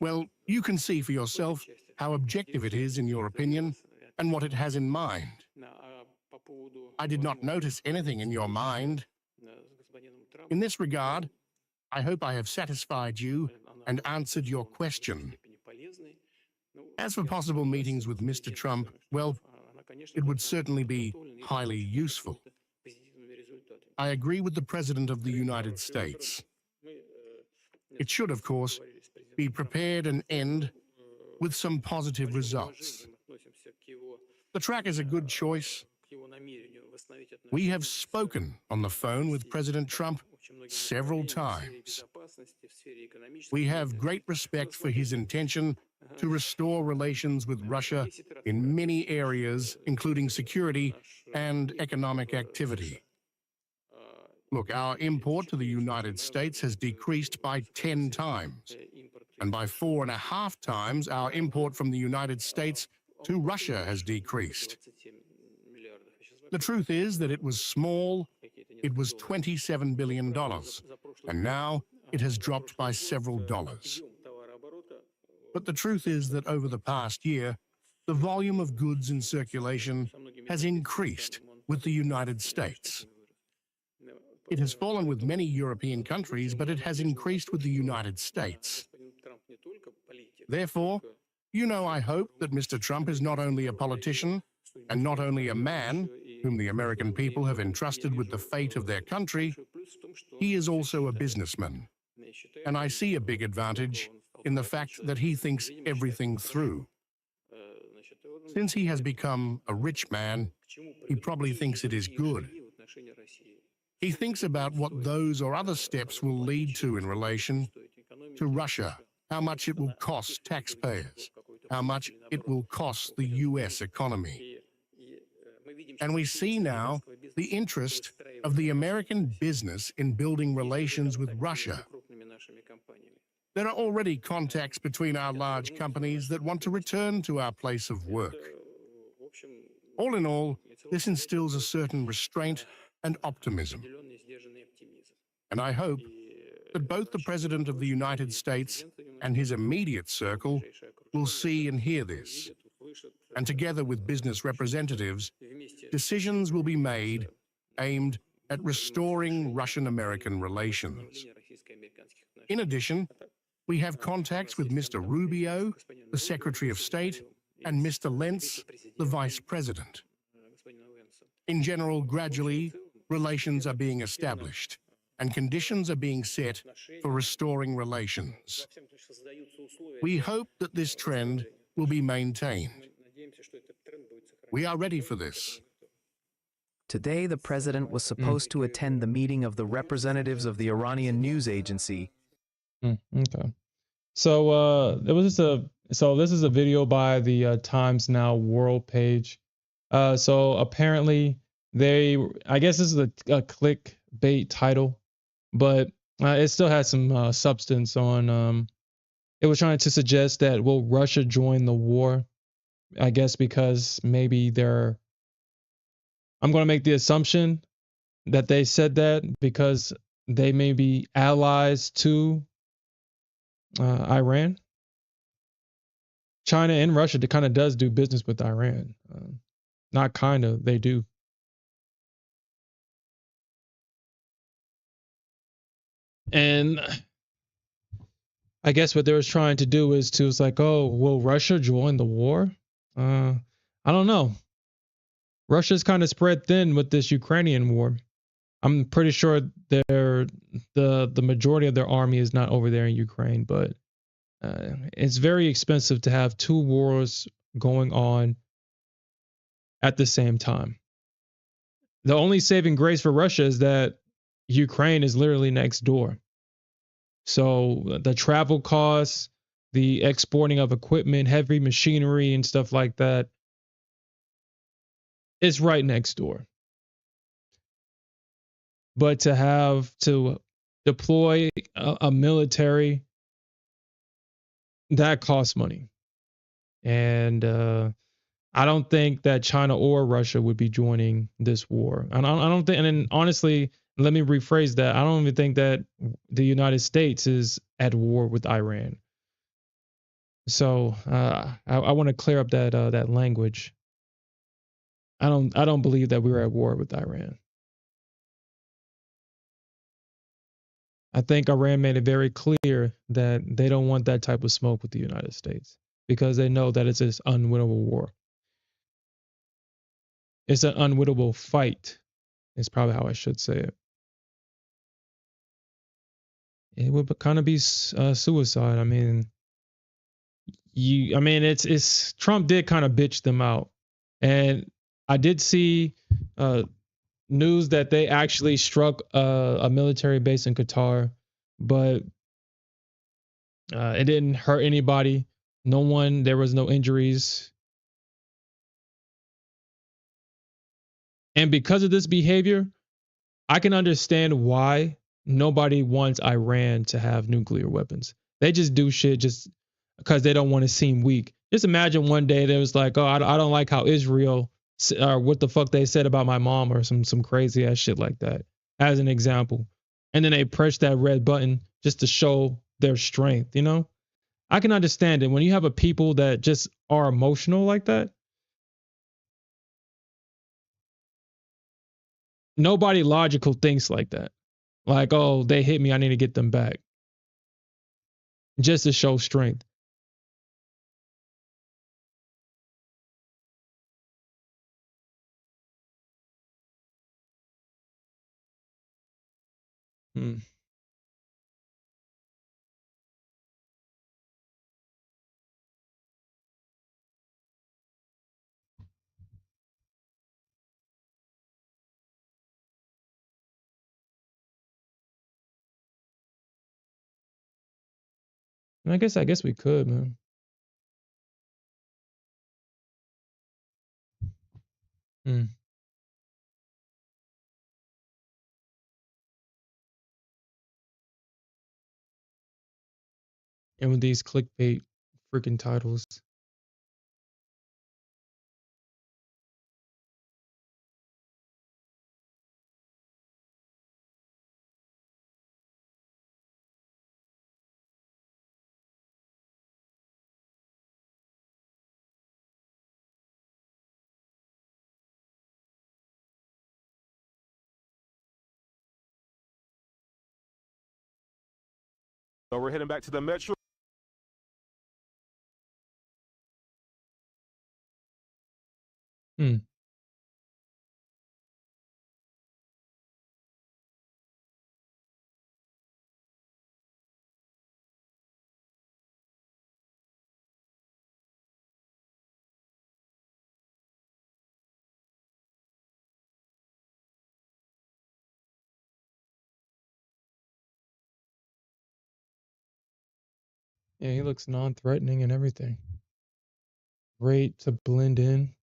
Well, you can see for yourself how objective it is in your opinion and what it has in mind. I did not notice anything in your mind. In this regard, I hope I have satisfied you and answered your question. As for possible meetings with Mr. Trump, well, it would certainly be highly useful. I agree with the President of the United States. It should, of course, be prepared and end with some positive results. The track is a good choice. We have spoken on the phone with President Trump several times. We have great respect for his intention to restore relations with Russia in many areas, including security and economic activity. Look, our import to the United States has decreased by 10 times, and by 4.5 times our import from the United States to Russia has decreased. The truth is that it was small. It was $27 billion, and now it has dropped by several dollars. But the truth is that over the past year, the volume of goods in circulation has increased with the United States. It has fallen with many European countries, but it has increased with the United States. Therefore, I hope that Mr. Trump is not only a politician and not only a man whom the American people have entrusted with the fate of their country, he is also a businessman. And I see a big advantage in the fact that he thinks everything through. Since he has become a rich man, he probably thinks it is good. He thinks about what those or other steps will lead to in relation to Russia, how much it will cost taxpayers, how much it will cost the U.S. economy. And we see now the interest of the American business in building relations with Russia. There are already contacts between our large companies that want to return to our place of work. All in all, this instills a certain restraint and optimism. And I hope that both the President of the United States and his immediate circle will see and hear this. And together with business representatives, decisions will be made aimed at restoring Russian-American relations. In addition, we have contacts with Mr. Rubio, the Secretary of State, and Mr. Lentz, the Vice President. In general, gradually, relations are being established, and conditions are being set for restoring relations. We hope that this trend will be maintained. We are ready for this. Today, the president was supposed to attend the meeting of the representatives of the Iranian news agency. Okay. So this is a video by the Times Now World page. So apparently I guess this is a clickbait title, but it still has some substance on. It was trying to suggest that will Russia join the war? I guess because maybe I'm going to make the assumption that they said that because they may be allies to Iran. China and Russia kind of does do business with Iran. Not kind of, they do. And I guess what they was trying to do is like, oh, will Russia join the war? I don't know. Russia's kind of spread thin with this Ukrainian war. I'm pretty sure the majority of their army is not over there in Ukraine, but it's very expensive to have two wars going on at the same time. The only saving grace for Russia is that Ukraine is literally next door. So the travel costs, the exporting of equipment, heavy machinery and stuff like that, it's right next door. But to have to deploy a military, that costs money. And I don't think that China or Russia would be joining this war. And I don't think, and then honestly, let me rephrase that. I don't even think that the United States is at war with Iran. So I want to clear up that language. I don't believe that we're at war with Iran. I think Iran made it very clear that they don't want that type of smoke with the United States because they know that it's this unwinnable war. It's an unwinnable fight, is probably how I should say it. It would kind of be suicide. I mean, it's Trump did kind of bitch them out, and I did see news that they actually struck a military base in Qatar, but it didn't hurt anybody. There was no injuries. And because of this behavior, I can understand why nobody wants Iran to have nuclear weapons. They just do shit just because they don't want to seem weak. Just imagine one day they was like, oh, I don't like how Israel or what the fuck they said about my mom or some crazy ass shit like that, as an example. And then they press that red button just to show their strength, you know? I can understand it when you have a people that just are emotional like that. Nobody logical thinks like that. Like, oh, they hit me, I need to get them back. Just to show strength. And I guess we could, man. and with these clickbait freaking titles. So we're heading back to the metro. Hmm. Yeah, he looks non-threatening and everything. Great to blend in.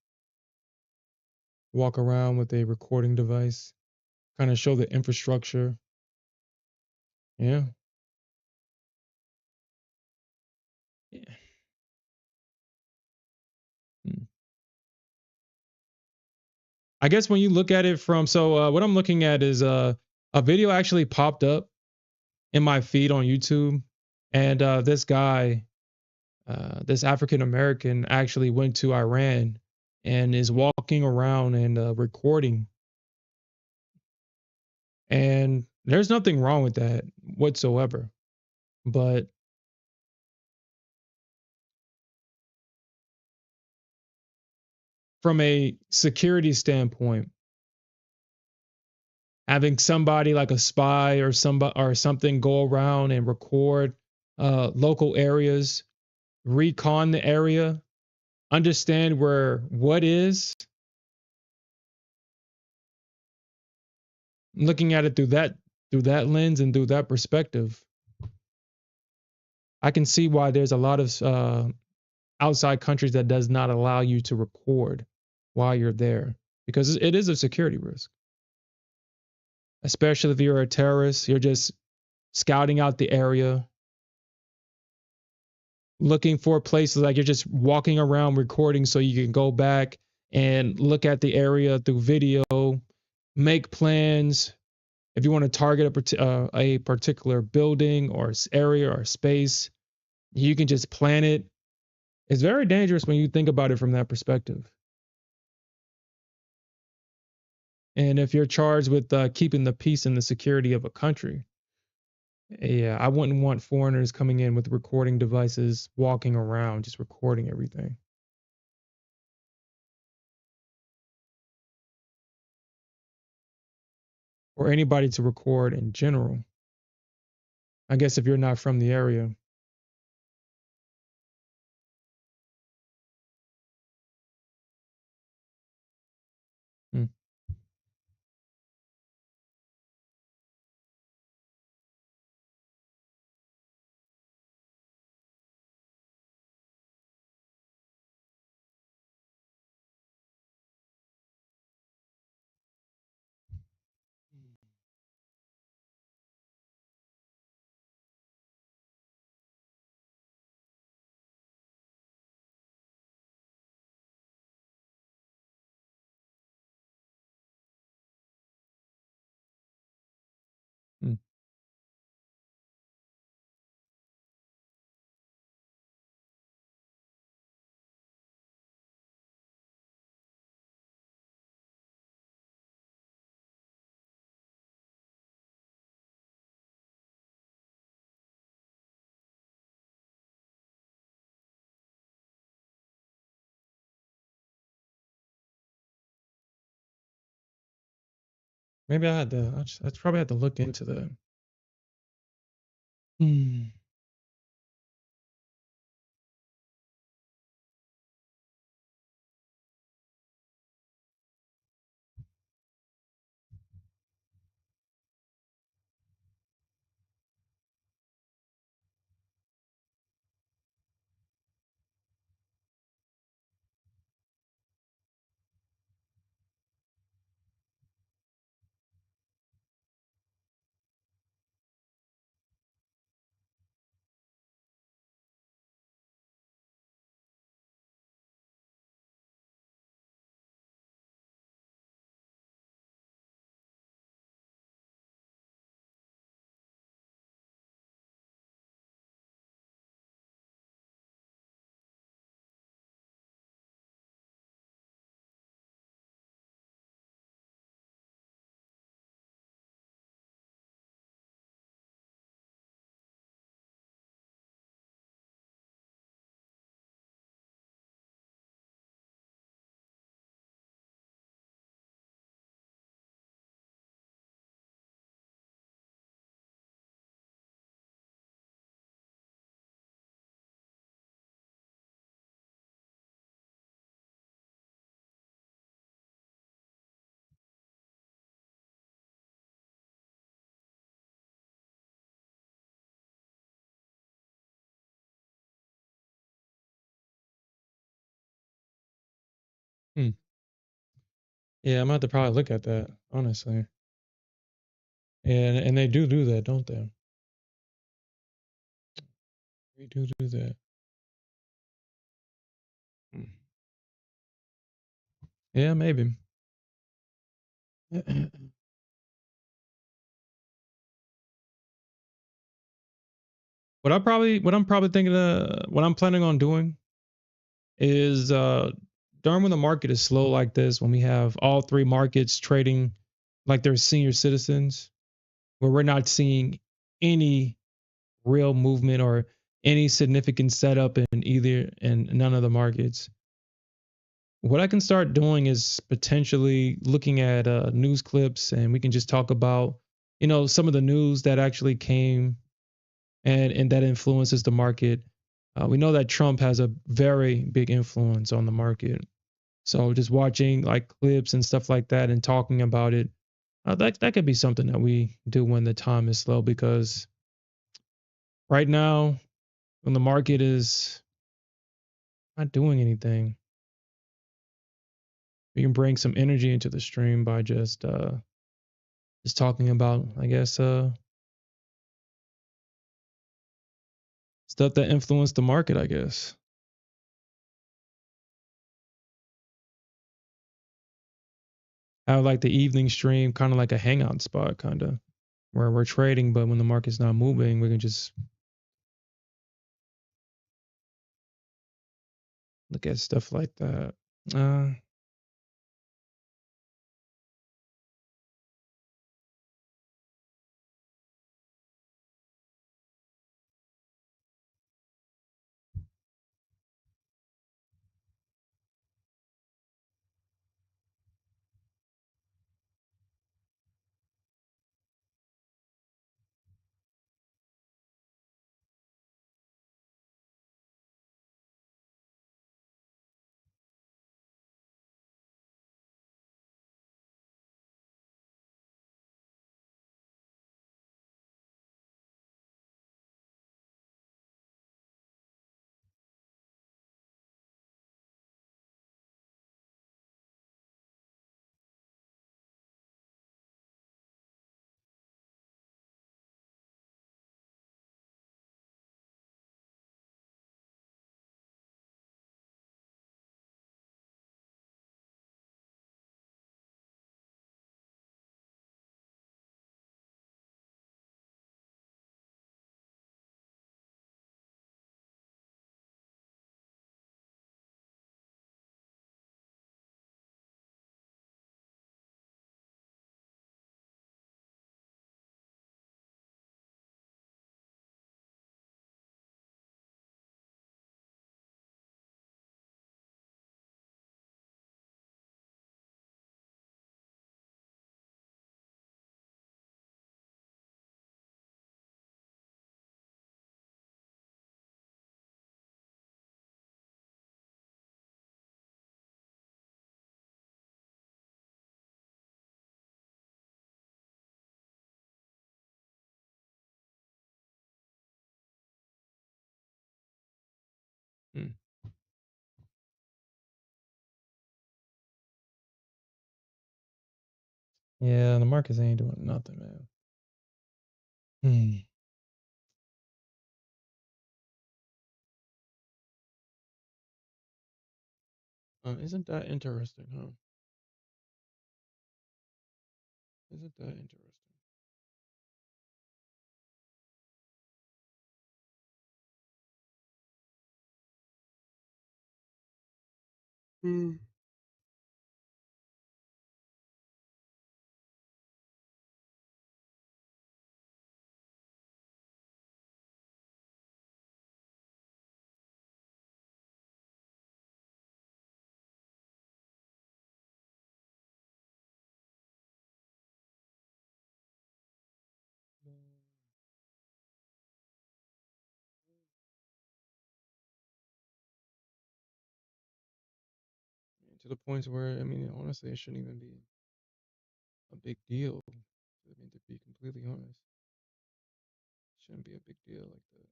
Walk around with a recording device. Kind of show the infrastructure. Yeah. Yeah. Hmm. I guess when you look at it from what I'm looking at is a video actually popped up in my feed on YouTube, and this guy, this African American, actually went to Iran and is walking around and recording. And there's nothing wrong with that whatsoever. But from a security standpoint, having somebody like a spy or somebody or something go around and record local areas, recon the area, understand where what is, looking at it through that lens and through that perspective, I can see why there's a lot of outside countries that does not allow you to record while you're there, because it is a security risk, especially if you're a terrorist. You're just scouting out the area, looking for places, like you're just walking around recording so you can go back and look at the area through video, make plans. If you want to target a particular building or area or space, you can just plan it. It's very dangerous when you think about it from that perspective. And if you're charged with keeping the peace and the security of a country, yeah, I wouldn't want foreigners coming in with recording devices, walking around, just recording everything. Or anybody to record in general. I guess if you're not from the area. Hmm. Hmm. Maybe I probably had to look into that. Hmm. Hmm. Yeah, I'm gonna have to probably look at that, honestly. And they do that, don't they? They do that. Hmm. Yeah, maybe. What I'm probably thinking what I'm planning on doing is during when the market is slow like this, when we have all three markets trading like they're senior citizens, where we're not seeing any real movement or any significant setup in none of the markets. What I can start doing is potentially looking at news clips, and we can just talk about, some of the news that actually came and that influences the market. We know that Trump has a very big influence on the market. So just watching like clips and stuff like that and talking about it, that could be something that we do when the time is slow, because right now when the market is not doing anything, we can bring some energy into the stream by just talking about, I guess, stuff that influenced the market, I guess. Have like the evening stream, kind of like a hangout spot, kind of where we're trading, but when the market's not moving, we can just look at stuff like that. Uh, hmm. Yeah, the markets ain't doing nothing, man. Hmm. Isn't that interesting, huh? Isn't that interesting? Hmm. To the points where, I mean, honestly, it shouldn't even be a big deal. I mean, to be completely honest, it shouldn't be a big deal like that.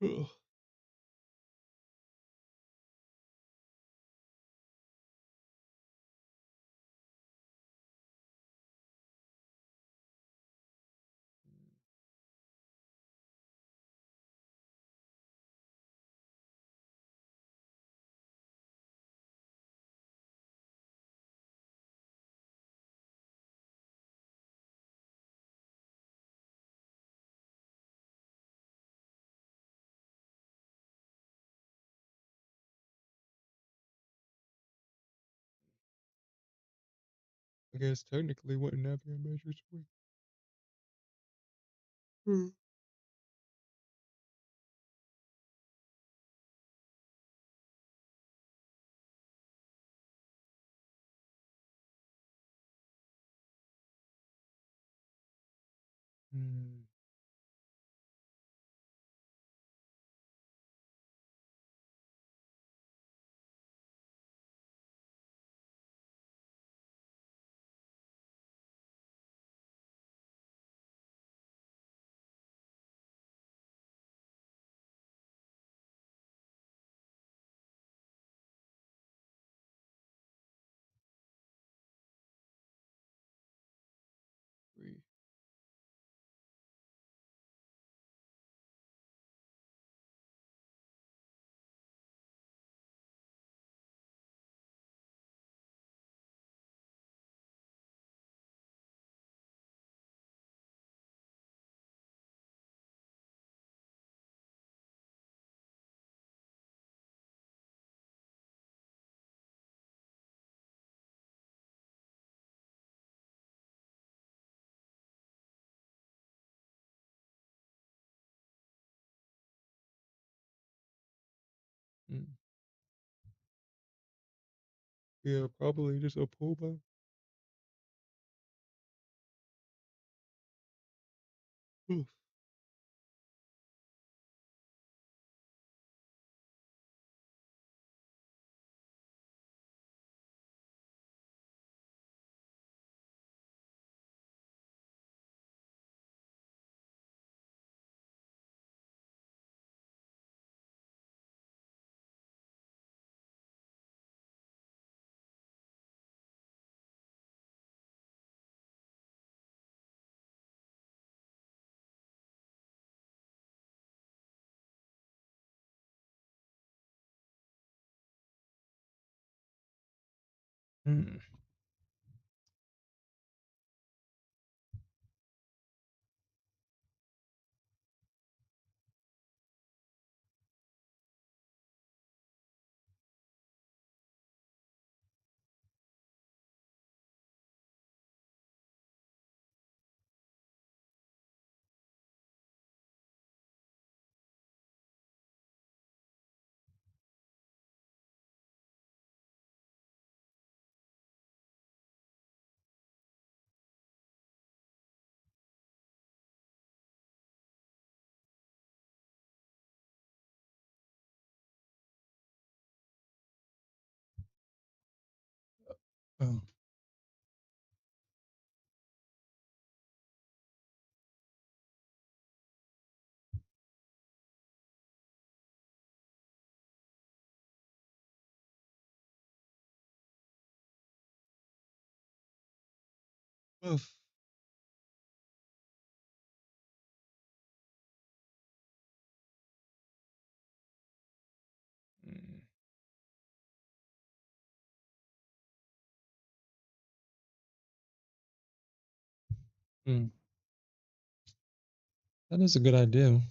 Ugh. I guess technically wouldn't that be a major swing? Mm. Three. Mm. Yeah, probably just a pullback. Oof. Mm. Oh. Oof. Mm. Mm. That is a good idea.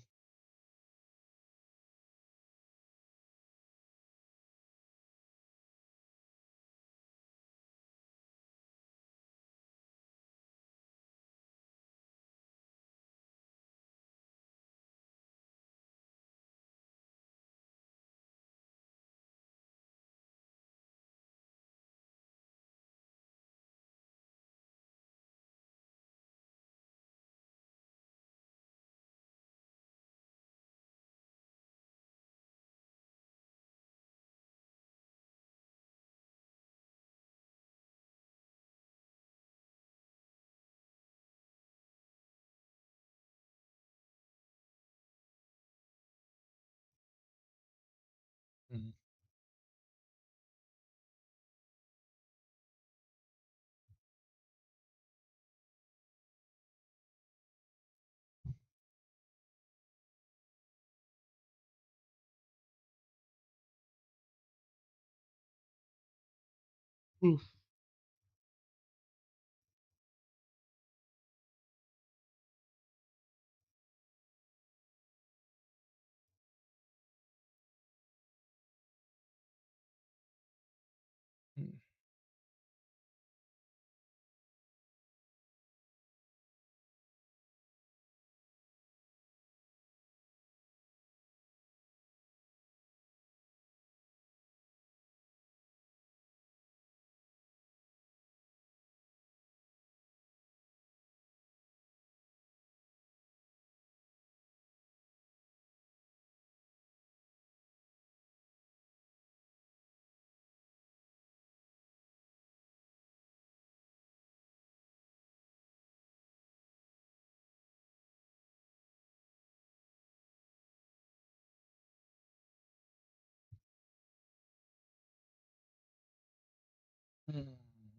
Oof.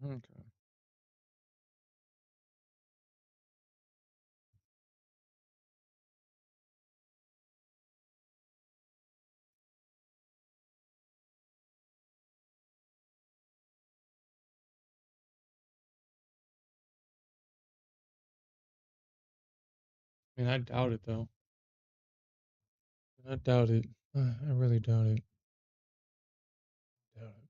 Okay. I mean, I doubt it though. I doubt it. I really doubt it. Doubt it.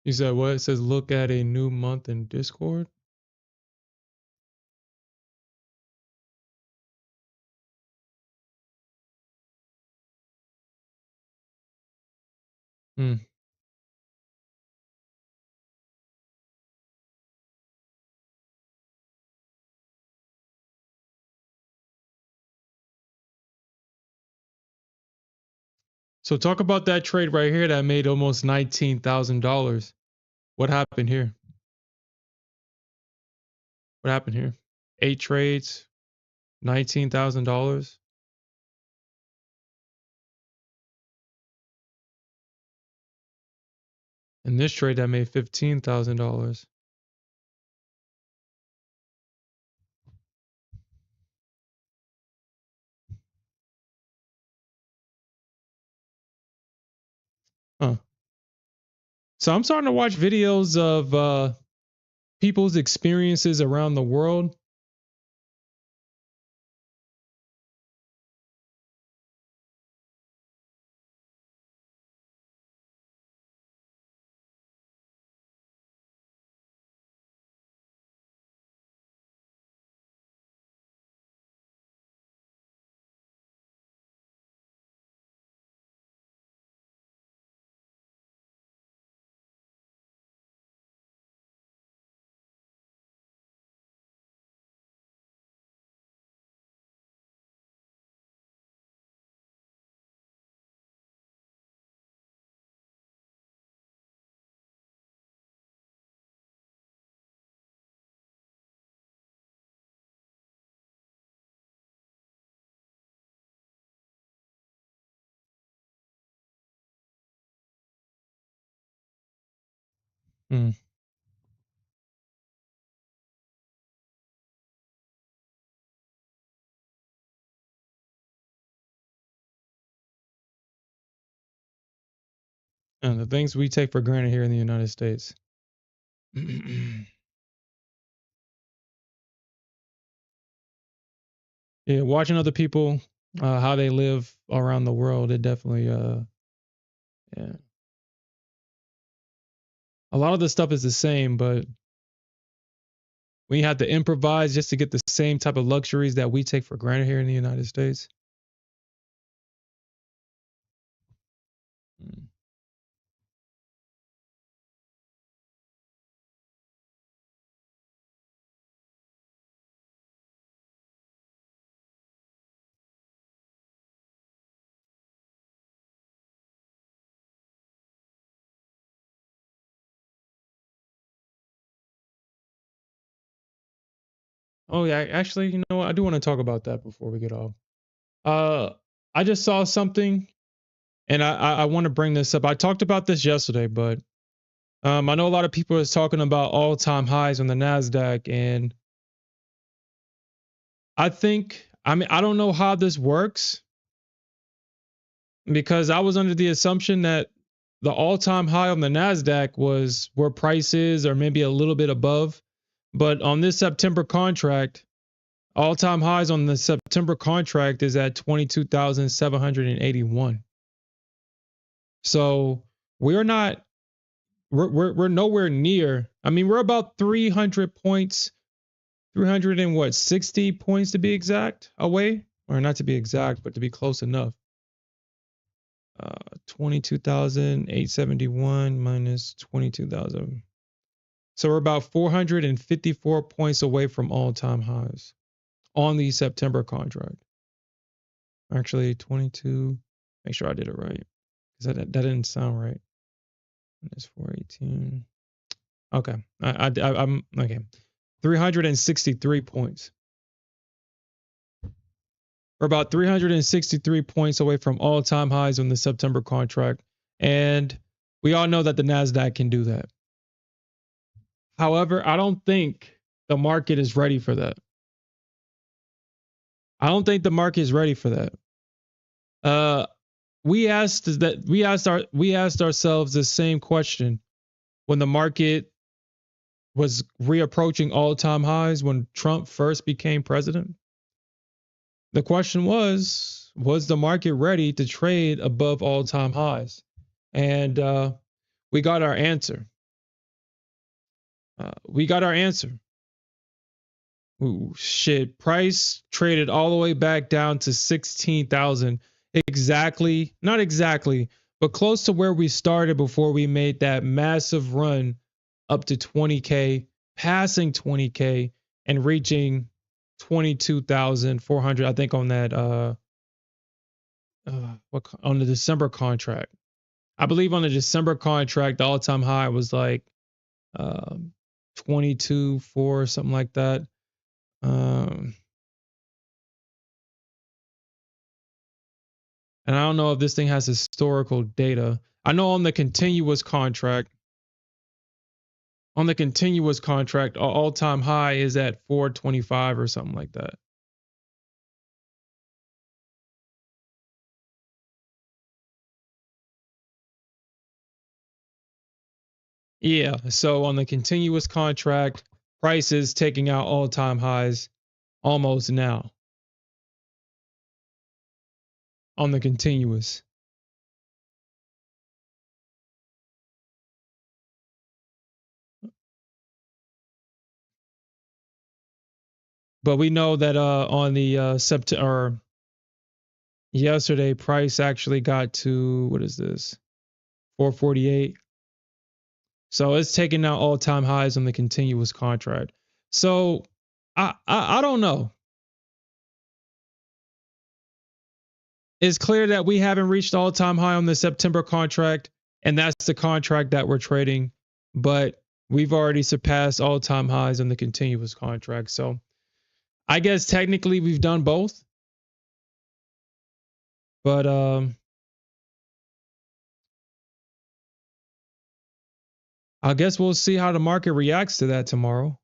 You said what? It says look at a new month in Discord. Hmm. So talk about that trade right here that made almost $19,000. What happened here? What happened here? 8 trades, $19,000. And this trade that made $15,000. Huh. So I'm starting to watch videos of people's experiences around the world. Mm. And the things we take for granted here in the United States. Yeah, watching other people, how they live around the world, it definitely, yeah. A lot of the stuff is the same, but we have to improvise just to get the same type of luxuries that we take for granted here in the United States. Mm. Oh yeah, actually, you know what? I do want to talk about that before we get off. Uh, I just saw something, and I want to bring this up. I talked about this yesterday, but I know a lot of people is talking about all-time highs on the Nasdaq, and I mean, I don't know how this works because I was under the assumption that the all-time high on the Nasdaq was where price is or maybe a little bit above. But on this September contract, all-time highs on the September contract is at 22,781. So we're not we're nowhere near. I mean, we're about 300 points, 300 and what, 60 points to be exact away, or not to be exact, but to be close enough. 22,871 minus 22,000. So we're about 454 points away from all-time highs on the September contract. Actually, 22. Make sure I did it right, because that didn't sound right. Minus 418. Okay, I'm okay. 363 points. We're about 363 points away from all-time highs on the September contract, and we all know that the Nasdaq can do that. However, I don't think the market is ready for that. I don't think the market is ready for that. We asked ourselves the same question when the market was reapproaching all-time highs when Trump first became president. The question was the market ready to trade above all-time highs? And we got our answer. Ooh, shit, price traded all the way back down to 16,000. Exactly, not exactly, but close to where we started before we made that massive run up to 20K, passing 20K and reaching 22,400, I think, on that on the December contract. I believe on the December contract, the all-time high was like 22.4, something like that. And I don't know if this thing has historical data. I know on the continuous contract, all-time high is at 425 or something like that. Yeah. So on the continuous contract, prices taking out all-time highs almost now on the continuous. But we know that on the September yesterday, price actually got to, what is this, 448. So it's taking out all-time highs on the continuous contract. So I don't know. It's clear that we haven't reached all-time high on the September contract, and that's the contract that we're trading. But we've already surpassed all-time highs on the continuous contract. So I guess technically we've done both. But I guess we'll see how the market reacts to that tomorrow.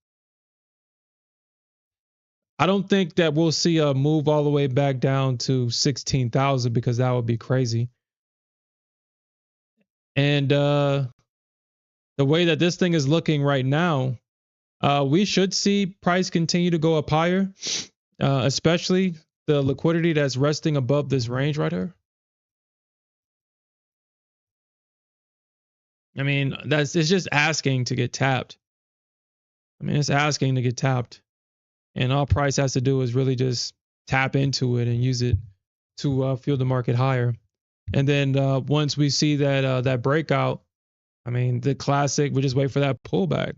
I don't think that we'll see a move all the way back down to 16,000 because that would be crazy. And the way that this thing is looking right now, we should see price continue to go up higher, especially the liquidity that's resting above this range right here. I mean, it's just asking to get tapped. I mean, it's asking to get tapped. And all price has to do is really just tap into it and use it to fuel the market higher. And then once we see that breakout, I mean, the classic, we just wait for that pullback.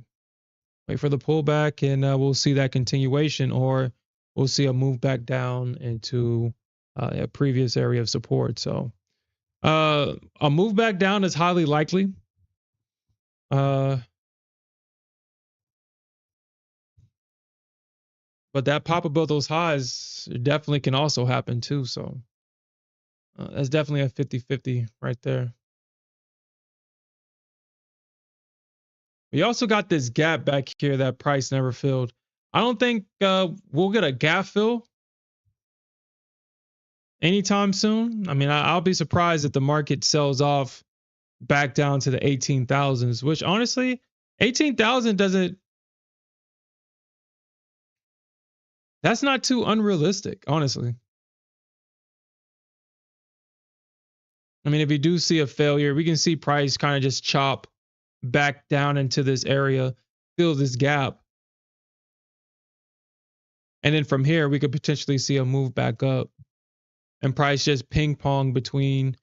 Wait for the pullback, and we'll see that continuation, or we'll see a move back down into a previous area of support. So a move back down is highly likely. But that pop above those highs definitely can also happen too. So that's definitely a 50-50 right there. We also got this gap back here that price never filled. I don't think we'll get a gap fill anytime soon. I mean, I'll be surprised if the market sells off back down to the 18,000s, which honestly, 18,000 doesn't, that's not too unrealistic, honestly. I mean, if you do see a failure, we can see price kind of just chop back down into this area, fill this gap. And then from here, we could potentially see a move back up and price just ping pong between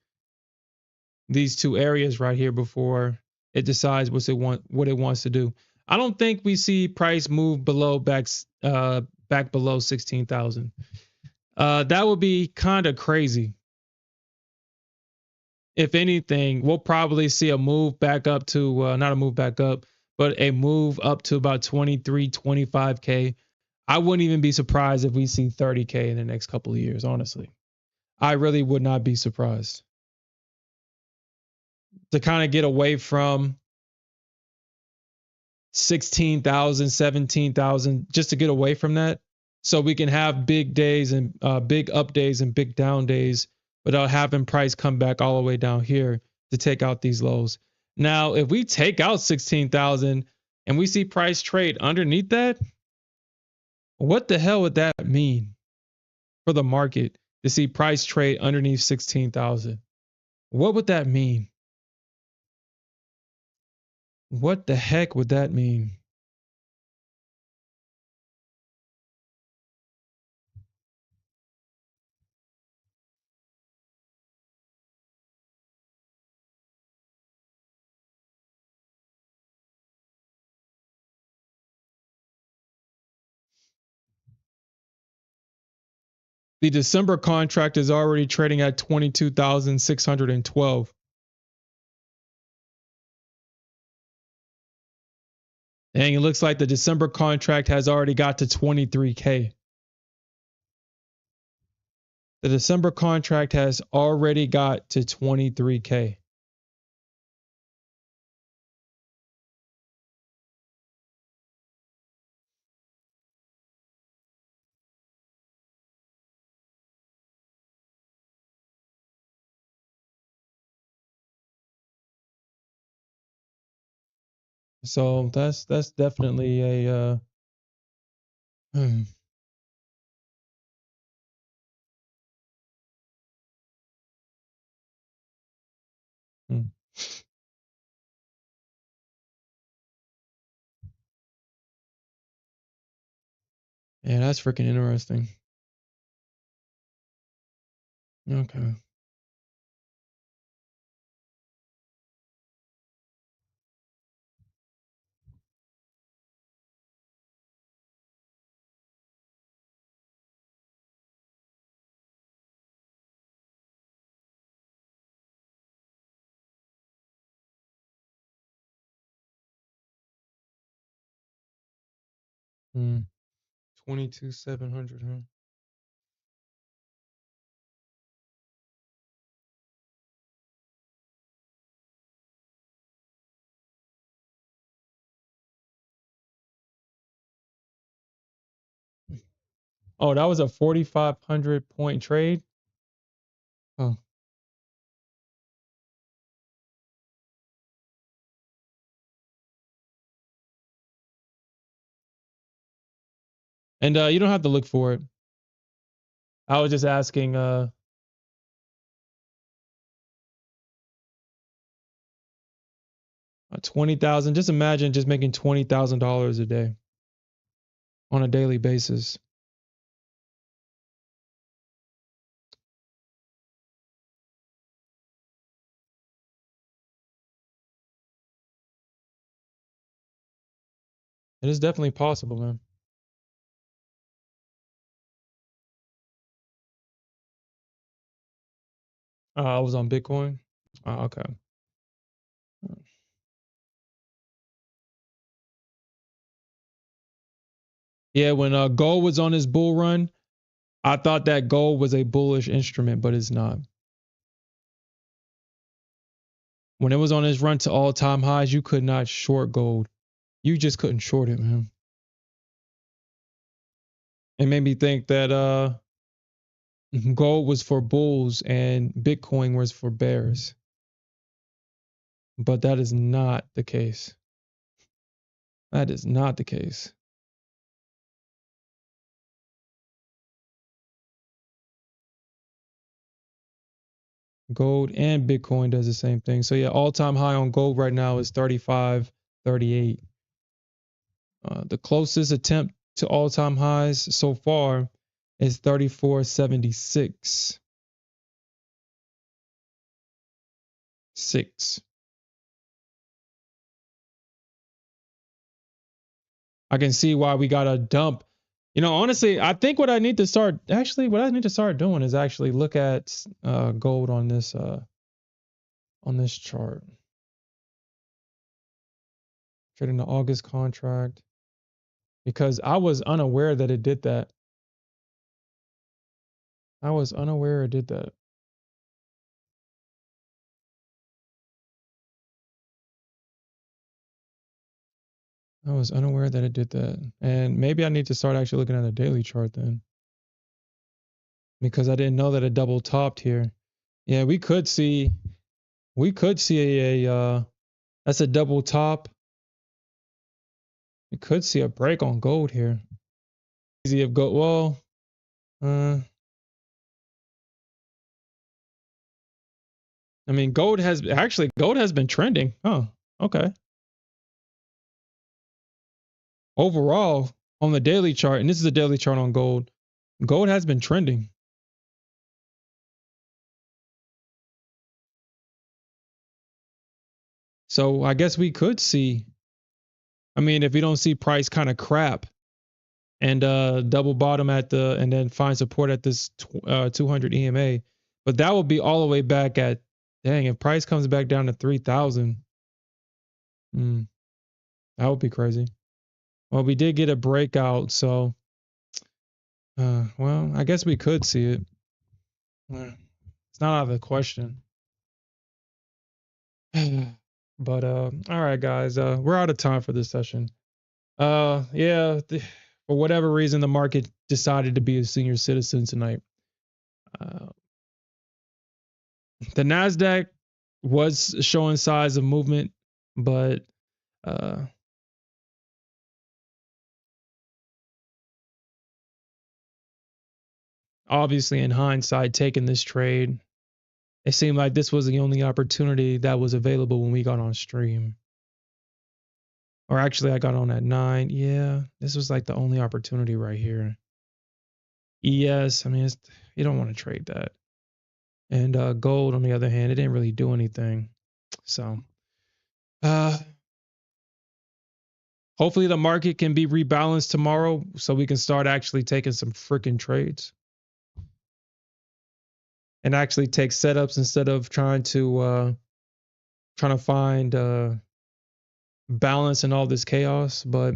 these two areas right here before it decides what it wants to do. I don't think we see price move below back below 16,000. That would be kind of crazy. If anything, we'll probably see a move back up to not a move back up, but a move up to about 23, 25K. I wouldn't even be surprised if we see 30K in the next couple of years, honestly. I really would not be surprised. To kind of get away from 16,000, 17,000, just to get away from that. So we can have big days and big up days and big down days without having price come back all the way down here to take out these lows. Now, if we take out 16,000 and we see price trade underneath that, what the hell would that mean for the market to see price trade underneath 16,000? What would that mean? What the heck would that mean? The December contract is already trading at 22,612. And it looks like the December contract has already got to 23K. The December contract has already got to 23K. So that's definitely a hmm. Hmm. Yeah, that's freaking interesting. Okay. Hmm. 22,700, huh? Oh, that was a 4,500 point trade. Oh. And you don't have to look for it. I was just asking 20,000. Just imagine just making $20,000 a day on a daily basis. It is definitely possible, man. I was on Bitcoin. Okay. Yeah, when gold was on his bull run, I thought that gold was a bullish instrument, but it's not. When it was on his run to all-time highs, you could not short gold. You just couldn't short it, man. It made me think that gold was for bulls and Bitcoin was for bears. But that is not the case. That is not the case. Gold and Bitcoin does the same thing. So yeah, all-time high on gold right now is 35.38. The closest attempt to all-time highs so far is 34.76. 6. I can see why we got a dump. You know, honestly, I think what I need to start doing is actually look at gold on this chart. Trading the August contract, because I was unaware that it did that. I was unaware it did that. I was unaware that it did that. And maybe I need to start actually looking at the daily chart then, because I didn't know that it double topped here. Yeah, we could see a that's a double top. We could see a break on gold here. Easy of gold. Well, I mean, gold has been trending. Oh, okay. Overall, on the daily chart, and this is a daily chart on gold, gold has been trending. So I guess we could see, I mean, if we don't see price kind of crap and double bottom and then find support at this 200 EMA, but that will be all the way back at, dang, if price comes back down to 3,000, that would be crazy. Well, we did get a breakout, so well, I guess we could see it. It's not out of the question. But all right, guys, we're out of time for this session. Yeah, for whatever reason, the market decided to be a senior citizen tonight. The Nasdaq was showing signs of movement, but obviously, in hindsight, taking this trade, it seemed like this was the only opportunity that was available when we got on stream. Or actually, I got on at 9. Yeah, this was like the only opportunity right here. Yes, I mean, you don't want to trade that. And gold, on the other hand, it didn't really do anything. So hopefully the market can be rebalanced tomorrow so we can start actually taking some freaking trades. And actually take setups instead of trying to find balance in all this chaos. But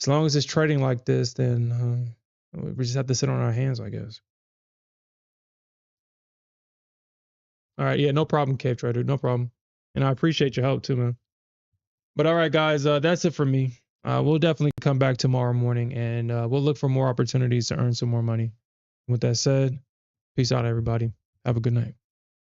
as long as it's trading like this, then we just have to sit on our hands, I guess. All right, yeah, no problem, Cave Trader, no problem. And I appreciate your help too, man. But all right, guys, that's it for me. We'll definitely come back tomorrow morning and we'll look for more opportunities to earn some more money. With that said, peace out, everybody. Have a good night.